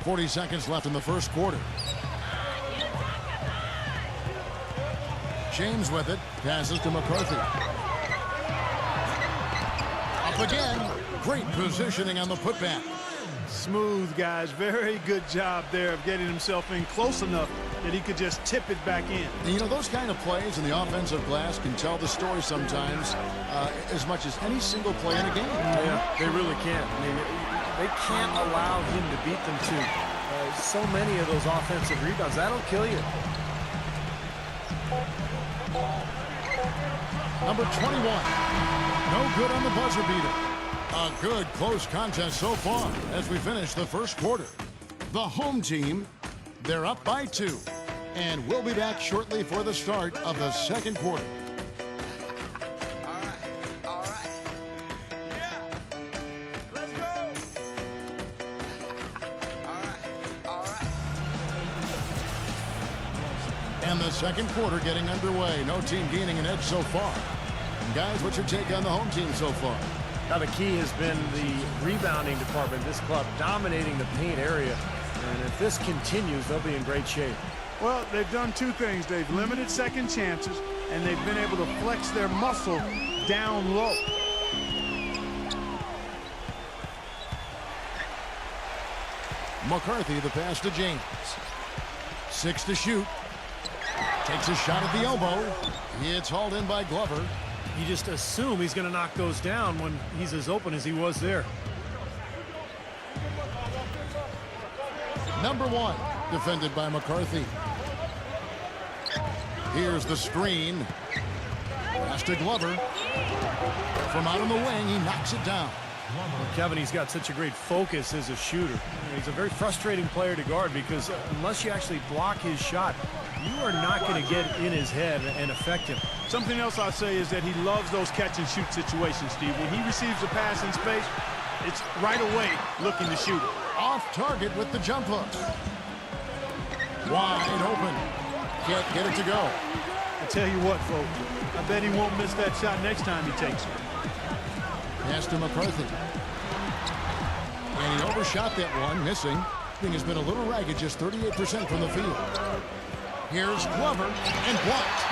40 seconds left in the first quarter. James with it. Passes to McCarthy. Up again. Great positioning on the putback. Smooth, guys. Very good job there of getting himself in close enough that he could just tip it back in. And you know, those kind of plays in the offensive glass can tell the story sometimes as much as any single play in a game. Yeah, they really can. I mean, they can't allow him to beat them too. So many of those offensive rebounds, that'll kill you. Number 21. No good on the buzzer beater. A good close contest so far as we finish the first quarter. The home team, they're up by 2. And we'll be back shortly for the start of the second quarter. And the second quarter getting underway. No team gaining an edge so far. And guys, what's your take on the home team so far? Now the key has been the rebounding department. This club dominating the paint area. And if this continues, they'll be in great shape. Well, they've done 2 things. They've limited second chances, and they've been able to flex their muscle down low. McCarthy, the pass to James. 6 to shoot. Takes a shot at the elbow. It's hauled in by Glover. You just assume he's going to knock those down when he's as open as he was there. Number 1, defended by McCarthy. Here's the screen. Pass to Glover. From out on the wing, he knocks it down. Well, Kevin, he's got such a great focus as a shooter. He's a very frustrating player to guard because unless you actually block his shot, you are not going to get in his head and affect him. Something else I'll say is that he loves those catch-and-shoot situations, Steve. When he receives a pass in space, it's right away looking to shoot it. Off target with the jump hook. Wide open. Can't get it to go. I tell you what, folks, I bet he won't miss that shot next time he takes it. Pass to McCarthy. And he overshot that one, missing. Thing has been a little ragged, just 38% from the field. Here's Glover, and blocked.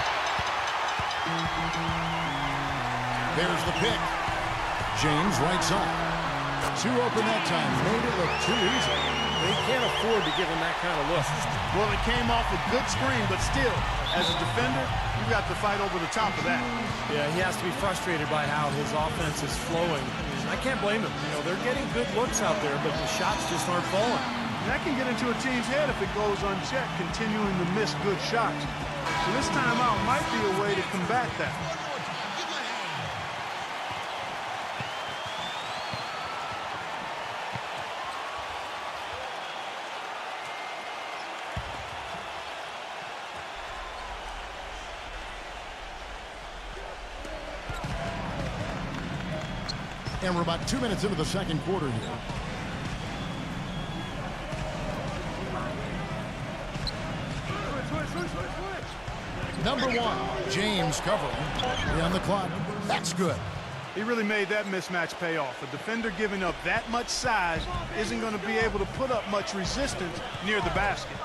There's the pick. James right side. 2 open that time. Made it look too easy. They can't afford to give him that kind of look. Well, it came off a good screen, but still, as a defender, you got to fight over the top of that. Yeah, he has to be frustrated by how his offense is flowing. I can't blame him. You know, they're getting good looks out there, but the shots just aren't falling. And that can get into a team's head if it goes unchecked, continuing to miss good shots. So this timeout might be a way to combat that. And we're about 2 minutes into the second quarter here. Number 1, James covering. On the clock. That's good. He really made that mismatch pay off. A defender giving up that much size isn't going to be able to put up much resistance near the basket.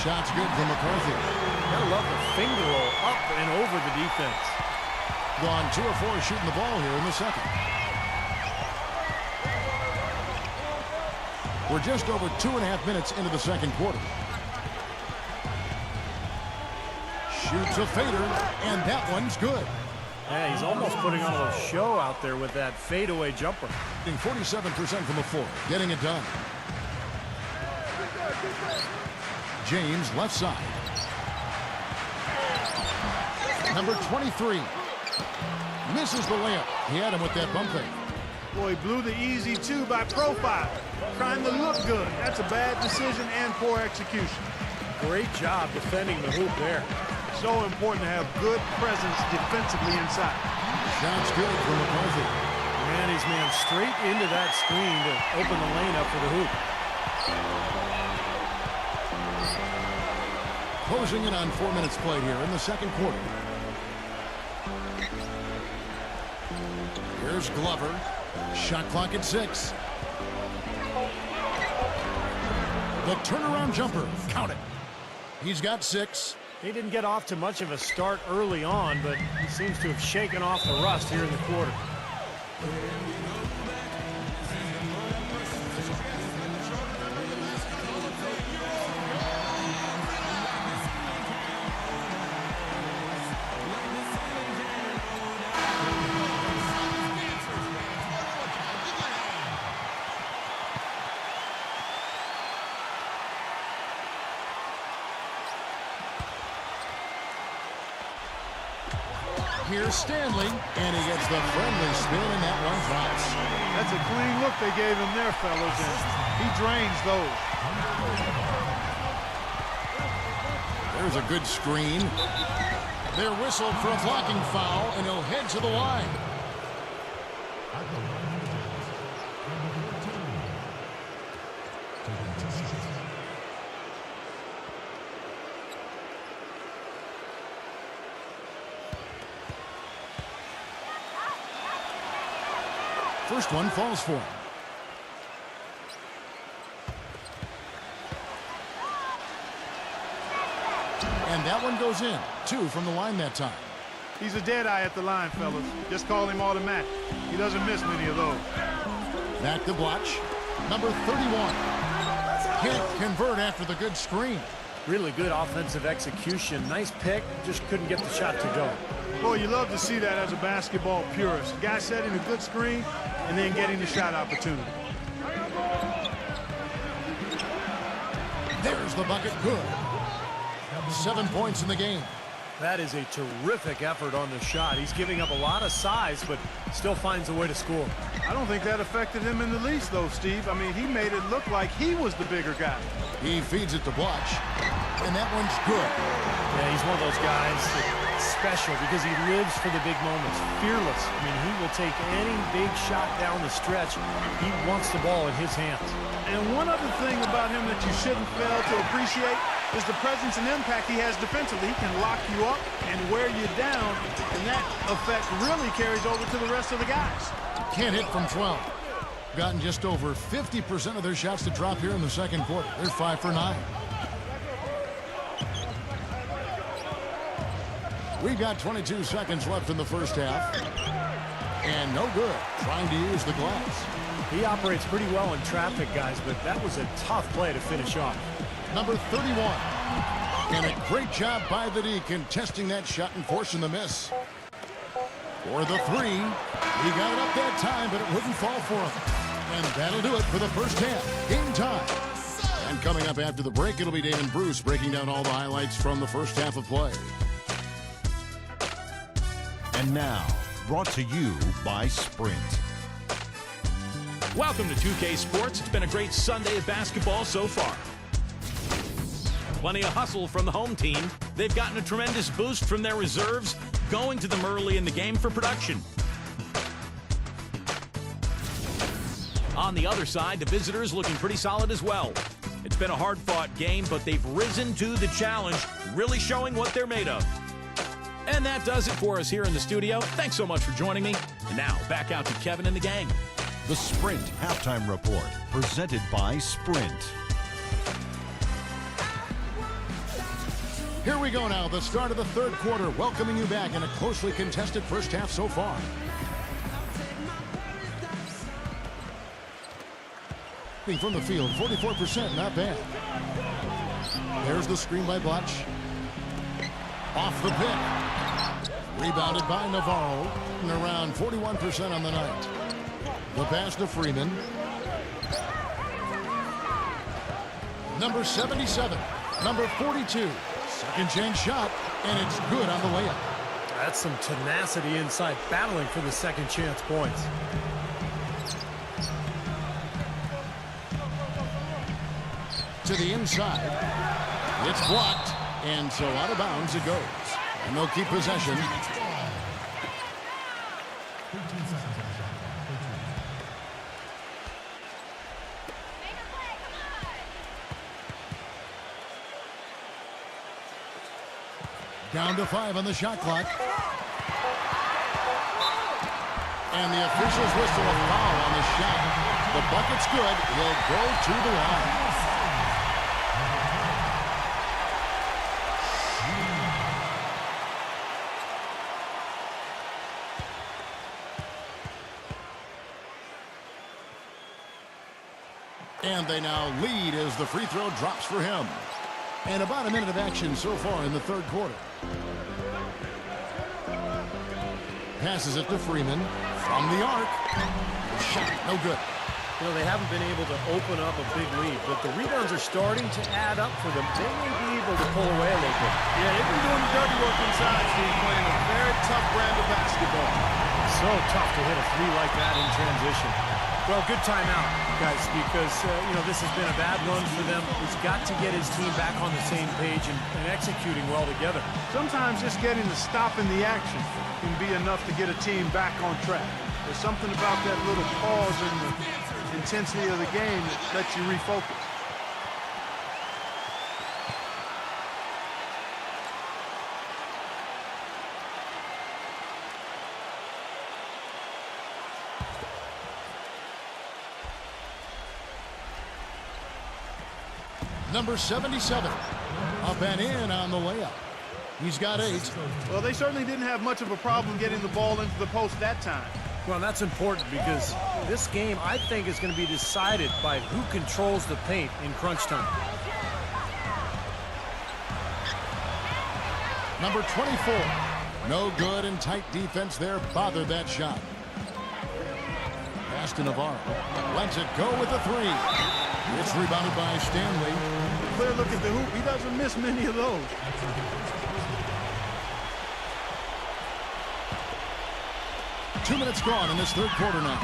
Shot's good from McCarthy. Gotta love the finger roll up and over the defense. Gone 2 of 4 shooting the ball here in the second. We're just over 2.5 minutes into the second quarter. Shoots a fader, and that one's good. Yeah, he's almost putting on a show out there with that fadeaway jumper. 47% from the floor, getting it done. James left side. Number 23. Misses the layup. He had him with that bump fake. Boy, he blew the easy 2 by profile. trying to look good. That's a bad decision and poor execution. Great job defending the hoop there. So important to have good presence defensively inside. Shot's good from McCarthy. And he's man straight into that screen to open the lane up for the hoop. Closing in on 4 minutes played here in the second quarter. Here's Glover. Shot clock at 6. The turnaround jumper. Count it. He's got 6. He didn't get off to much of a start early on, but he seems to have shaken off the rust here in the quarter. Here's Stanley, and he gets the friendly spin, and that one drops. That's a clean look they gave him there, fellas, and he drains those. There's a good screen. They're whistled for a blocking foul, and he'll head to the line. First one falls for him. And that one goes in. 2 from the line that time. He's a dead eye at the line, fellas. Just call him automatic. He doesn't miss many of those. Back to Blotch. Number 31. Can't convert after the good screen. Really good offensive execution. Nice pick. Just couldn't get the shot to go. Boy, you love to see that as a basketball purist. A guy setting a good screen and then getting the shot opportunity. There's the bucket. Good. 7 points in the game. That is a terrific effort on the shot. He's giving up a lot of size, but still finds a way to score. I don't think that affected him in the least, though, Steve. I mean, he made it look like he was the bigger guy. He feeds it to Blotch, and that one's good. Yeah, he's one of those guys that's special because he lives for the big moments. Fearless. I mean, he will take any big shot down the stretch. He wants the ball in his hands. And one other thing about him that you shouldn't fail to appreciate is the presence and impact he has defensively. He can lock you up and wear you down, and that effect really carries over to the rest of the guys. Can't hit from 12. Gotten just over 50% of their shots to drop here in the second quarter. They're 5 for 9. We've got 22 seconds left in the first half. And no good. Trying to use the glass. He operates pretty well in traffic, guys, but that was a tough play to finish off. Number 31. And a great job by the D contesting that shot and forcing the miss. For the 3. He got it up that time, but it wouldn't fall for him. And that'll do it for the first half. Game time. And coming up after the break, it'll be Damon Bruce breaking down all the highlights from the first half of play. And now, brought to you by Sprint. Welcome to 2K Sports. It's been a great Sunday of basketball so far. Plenty of hustle from the home team. They've gotten a tremendous boost from their reserves, going to them early in the game for production. On the other side, the visitors looking pretty solid as well. It's been a hard-fought game, but they've risen to the challenge, really showing what they're made of. And that does it for us here in the studio. Thanks so much for joining me. And now, back out to Kevin and the gang. The Sprint Halftime Report, presented by Sprint. Here we go now, the start of the third quarter, welcoming you back in a closely contested first half so far. From the field, 44%, not bad. There's the screen by Blotch. Off the pick. Rebounded by Navarro, and around 41% on the night. The pass to Freeman. Number 77, number 42. Second chance shot, and it's good on the layup. That's some tenacity inside, battling for the second chance points. to the inside. It's blocked, and so out of bounds it goes. And they'll keep possession. Down to 5 on the shot clock. And the officials whistle a foul on the shot. The bucket's good. He'll go to the line. And they now lead as the free throw drops for him. And about a minute of action so far in the third quarter. Passes it to Freeman from the arc. Shot, no good. You know, they haven't been able to open up a big lead, but the rebounds are starting to add up for them. They may be able to pull away a little bit. Yeah, they've been doing the dirty work inside, Steve, playing a very tough brand of basketball. So tough to hit a three like that in transition. Well, good timeout, guys, because, you know, this has been a bad run for them. He's got to get his team back on the same page and executing well together. Sometimes just getting to stop in the action can be enough to get a team back on track. There's something about that little pause in the intensity of the game that lets you refocus. Number 77, up and in on the layup. He's got 8. Well, they certainly didn't have much of a problem getting the ball into the post that time. Well, that's important because this game, I think, is going to be decided by who controls the paint in crunch time. Number 24, no good, and tight defense there bothered that shot. Pass to Navarro. Lets it go with the 3. It's rebounded by Stanley. Clear look at the hoop. He doesn't miss many of those. Two minutes gone in this third quarter now.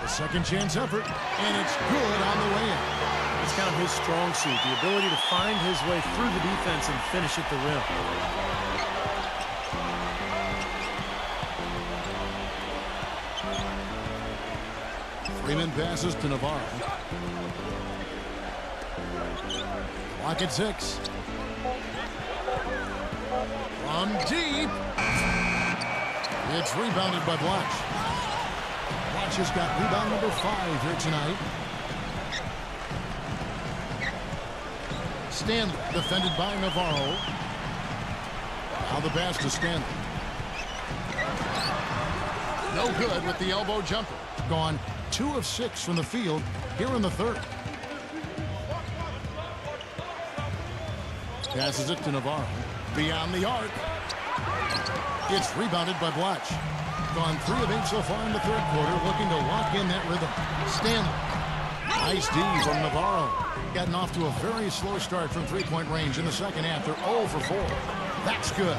A second chance effort, and it's good on the way in. It's kind of his strong suit, the ability to find his way through the defense and finish at the rim. Freeman passes to Navarro. Clock at 6. From deep. It's rebounded by Blatch. Blatch has got rebound number 5 here tonight. Stanley defended by Navarro. Now the pass to Stanley. No good with the elbow jumper. Gone 2 of 6 from the field here in the third. Passes it to Navarro. Beyond the arc. It's rebounded by Blatch. Gone 3 of 8 so far in the third quarter, looking to lock in that rhythm. Stanley. Nice D from Navarro. Gotten off to a very slow start from three-point range in the second half. They're 0 for 4. That's good.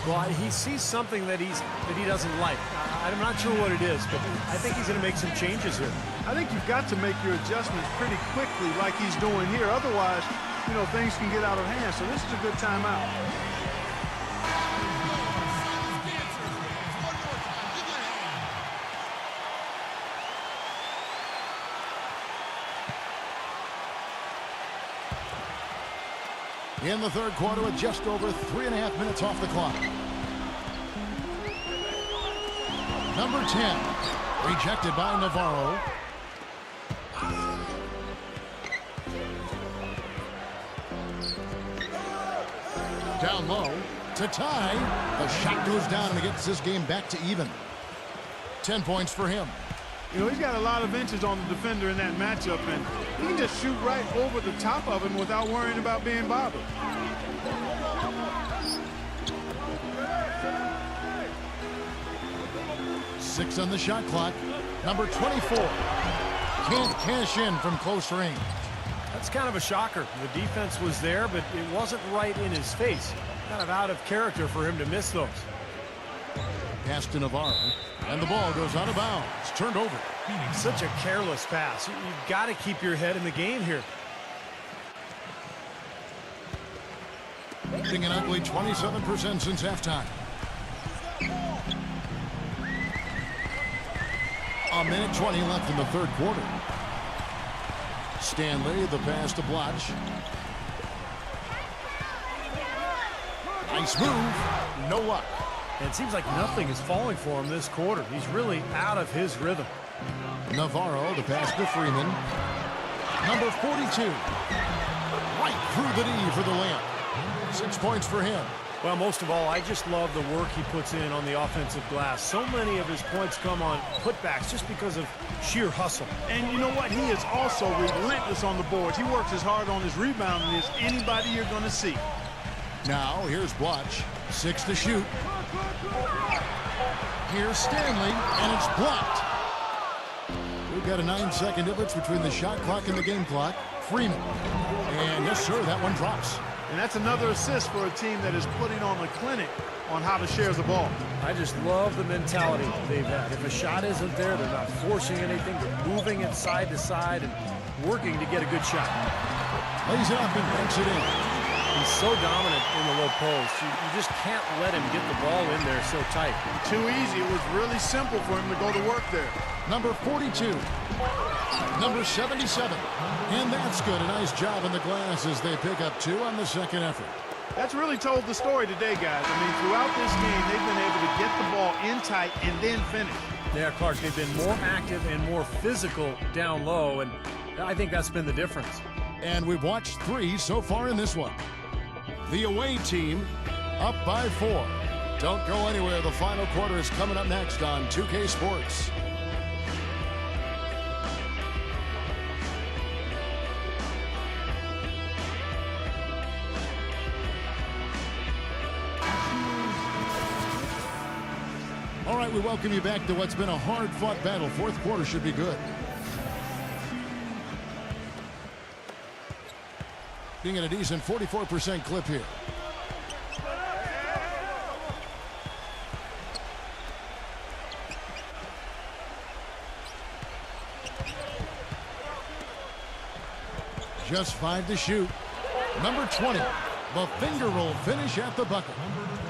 Well, he sees something that he doesn't like. I'm not sure what it is, but I think he's going to make some changes here. I think you've got to make your adjustments pretty quickly like he's doing here. Otherwise, you know, things can get out of hand. So this is a good timeout. In the third quarter with just over 3.5 minutes off the clock. Number 10, rejected by Navarro. Down low to tie. The shot goes down and it gets this game back to even. 10 points for him. You know, he's got a lot of inches on the defender in that matchup, and he can just shoot right over the top of him without worrying about being bothered. Six on the shot clock. Number 24. Can't cash in from close range. That's kind of a shocker. The defense was there, but it wasn't right in his face. Kind of out of character for him to miss those. Pass to Navarro. And the ball goes out of bounds. Turned over. Such a careless pass. You've got to keep your head in the game here. An ugly 27% since halftime. A minute 20 left in the third quarter. Stanley, the pass to Blotch. Nice move. No luck. And it seems like nothing is falling for him this quarter. He's really out of his rhythm. Navarro, the pass to Freeman. Number 42. Right through the knee for the layup. 6 points for him. Well, most of all, I just love the work he puts in on the offensive glass. So many of his points come on putbacks just because of sheer hustle. And you know what? He is also relentless on the boards. He works as hard on his rebounding as anybody you're going to see. Now, here's Blotch. 6 to shoot. Here's Stanley, and it's blocked. We've got a 9-second difference between the shot clock and the game clock. Freeman. And yes, sir, that one drops. And that's another assist for a team that is putting on a clinic on how to share the ball. I just love the mentality they've had. If a shot isn't there, they're not forcing anything. They're moving it side to side and working to get a good shot. Lays it up and banks it in. He's so dominant in the low post. You just can't let him get the ball in there so tight. Too easy. It was really simple for him to go to work there. Number 42. Number 77. And that's good. A nice job in the glass as they pick up 2 on the second effort. That's really told the story today, guys. I mean, throughout this game, they've been able to get the ball in tight and then finish. Yeah, Clark, they've been more active and more physical down low, and I think that's been the difference. And we've watched 3 so far in this one. The away team up by 4. Don't go anywhere. The final quarter is coming up next on 2K Sports. All right, we welcome you back to what's been a hard-fought battle. Fourth quarter should be good. Being at a decent 44% clip here. Just 5 to shoot. Number 20. The finger roll finish at the bucket.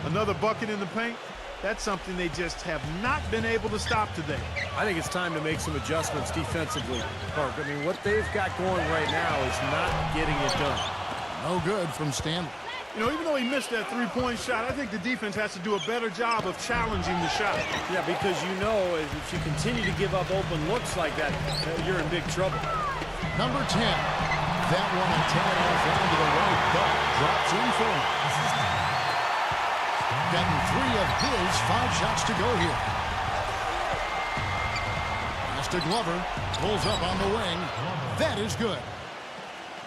Another bucket in the paint. That's something they just have not been able to stop today. I think it's time to make some adjustments defensively, Clark. I mean, what they've got going right now is not getting it done. No good from Stanley. You know, even though he missed that three-point shot, I think the defense has to do a better job of challenging the shot. Yeah, because you know if you continue to give up open looks like that, you're in big trouble. Number 10. That one a tad off onto the right, but drops in for him. Getting 3 of his 5 shots to go here. Pass to Glover. Pulls up on the wing. That is good.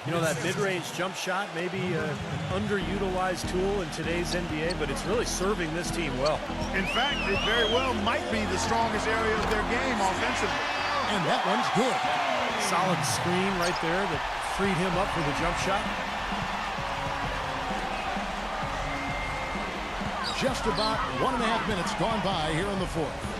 You know, that mid-range jump shot may be an underutilized tool in today's NBA, but it's really serving this team well. In fact, it very well might be the strongest area of their game offensively. And that one's good. Solid screen right there that freed him up for the jump shot. Just about 1.5 minutes gone by here in the fourth.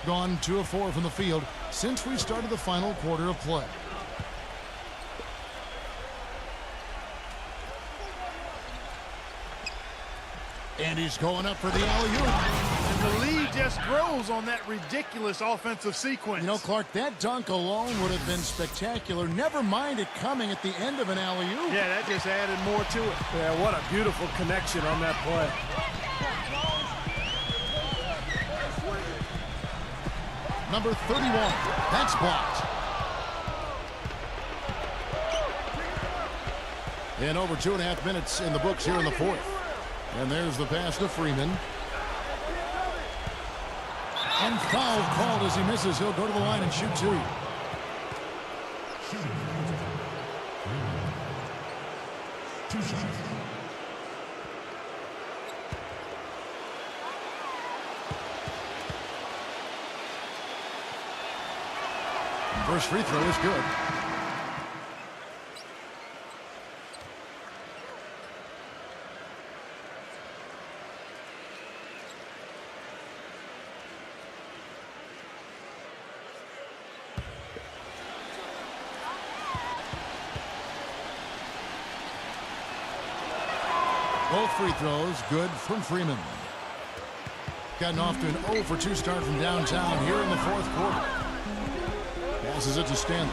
Gone 2 of 4 from the field since we started the final quarter of play. And he's going up for the alley-oop. And the lead just grows on that ridiculous offensive sequence. You know, Clark, that dunk alone would have been spectacular. Never mind it coming at the end of an alley-oop. Yeah, that just added more to it. Yeah, what a beautiful connection on that play. Number 31. That's blocked. And over 2.5 minutes in the books here in the fourth. And there's the pass to Freeman. And foul called as he misses. He'll go to the line and shoot 2. First free throw is good. Both free throws good from Freeman. Gotten off to an 0 for 2 start from downtown here in the fourth quarter. Passes it to Stanley.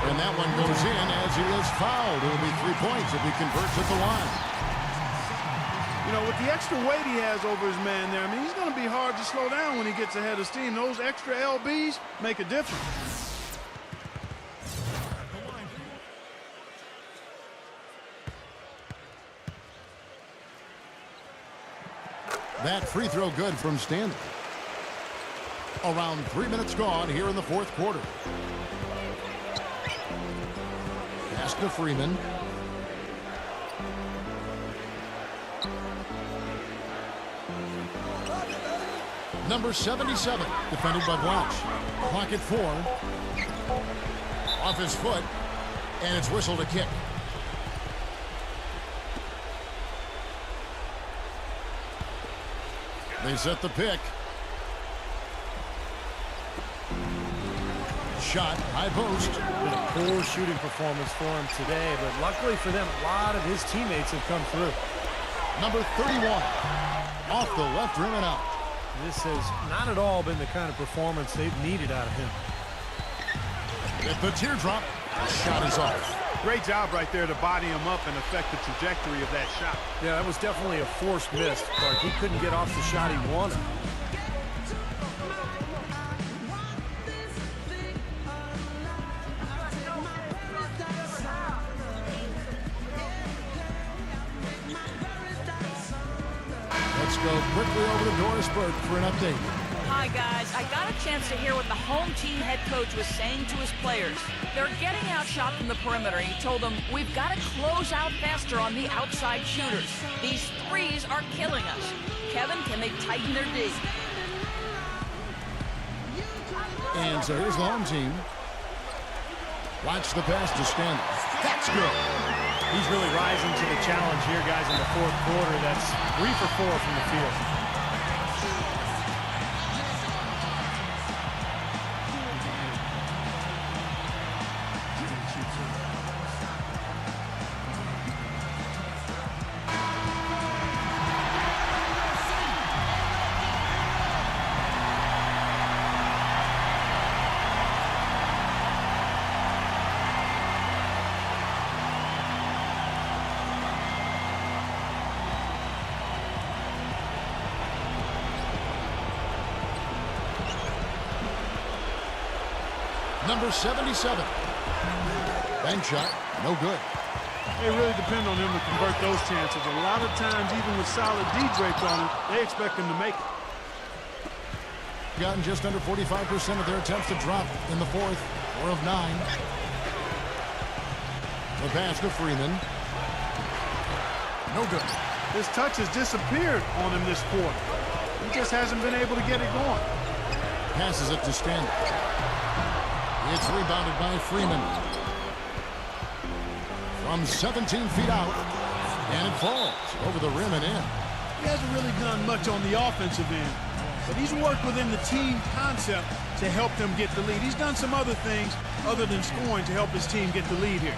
And that one goes in as he is fouled. It will be 3 points if he converts at the line. You know, with the extra weight he has over his man there, I mean, he's going to be hard to slow down when he gets ahead of steam. Those extra LBs make a difference. That free throw good from Stanley. Around 3 minutes gone here in the fourth quarter. Pass to Freeman. Number 77, defended by Blanche. Clock at 4. Off his foot, and it's whistled a kick. They set the pick. Shot, high post. Been a poor shooting performance for him today, but luckily for them, a lot of his teammates have come through. Number 31, off the left rim and out. This has not at all been the kind of performance they've needed out of him. At the teardrop, shot is off. Great job right there to body him up and affect the trajectory of that shot. Yeah, that was definitely a forced miss, but he couldn't get off the shot he wanted. Let's go quickly over to Doris Burke for an update. Hi, guys. I got a chance to hear what the home team head coach was saying to his players. They're getting outshot from the perimeter. He told them, we've got to close out faster on the outside shooters. These threes are killing us. Kevin, can they tighten their D? And so here's the home team. Watch the pass to Stanley. That's good. He's really rising to the challenge here, guys, in the fourth quarter. That's 3 for 4 from the field. Number 77. Bank shot, no good. They really depend on him to convert those chances. A lot of times, even with solid D draped on him, they expect him to make it. Gotten just under 45% of their attempts to drop in the fourth. 4 of 9. The pass to Freeman. No good. His touch has disappeared on him this quarter. He just hasn't been able to get it going. Passes it to Stanley. It's rebounded by Freeman. From 17 feet out, and it falls over the rim and in. He hasn't really done much on the offensive end, but he's worked within the team concept to help them get the lead. He's done some other things other than scoring to help his team get the lead here.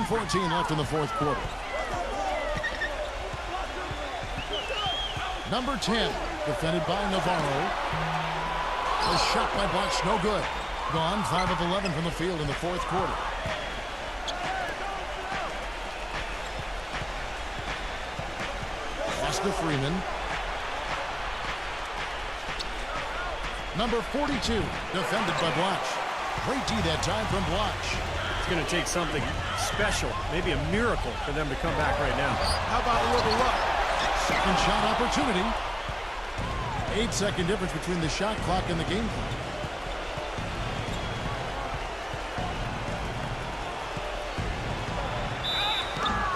.14 left in the fourth quarter. Number 10, defended by Navarro. A shot by Blanche, no good. Gone, 5 of 11 from the field in the fourth quarter. Pass to Freeman. Number 42, defended by Blatch. Great D that time from Blatch. It's going to take something special, maybe a miracle for them to come back right now. How about a little luck? Second shot opportunity. 8-second difference between the shot clock and the game clock.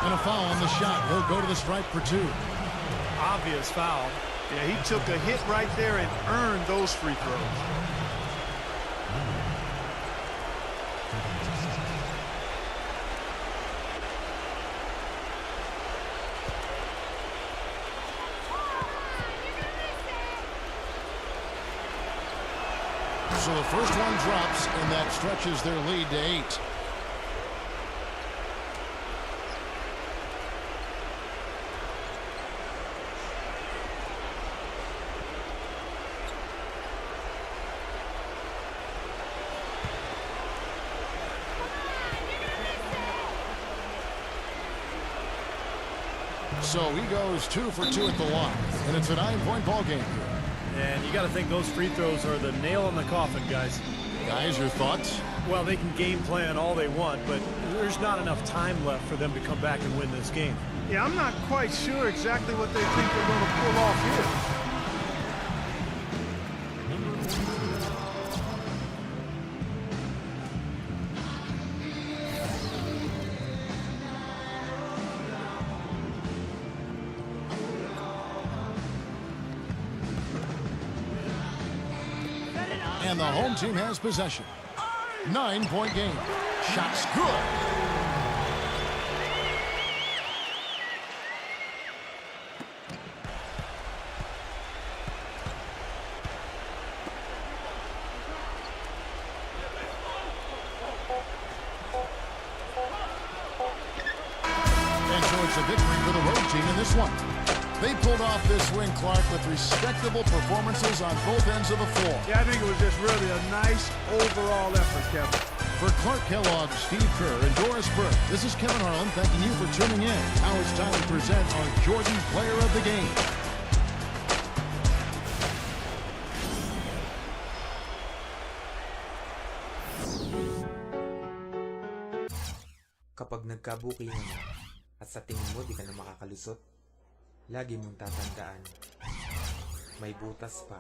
And a foul on the shot. He'll go to the stripe for 2. Obvious foul. Yeah, he took a hit right there and earned those free throws. So the first one drops, and that stretches their lead to 8. So he goes 2 for 2 at the line, and it's a 9-point ball game here. And you got to think those free throws are the nail in the coffin, guys. Guys, your thoughts? Well, they can game plan all they want, but there's not enough time left for them to come back and win this game. Yeah, I'm not quite sure exactly what they think they're going to pull off here. And the home team has possession. 9-point game. Shot's good. And so it's a victory for the road team in this one. They pulled off this win, Clark, with respectable performances on both ends of the floor. Yeah, I think it was just really a nice overall effort, Kevin. For Clark Kellogg, Steve Kerr, and Doris Burke, this is Kevin Harlan thanking you for tuning in. Now it's time to present our Jordan Player of the Game. Kapag nagkabukingan na at sa tingin mo di ka na makakalusot, lagi mong tatandaan, may butas pa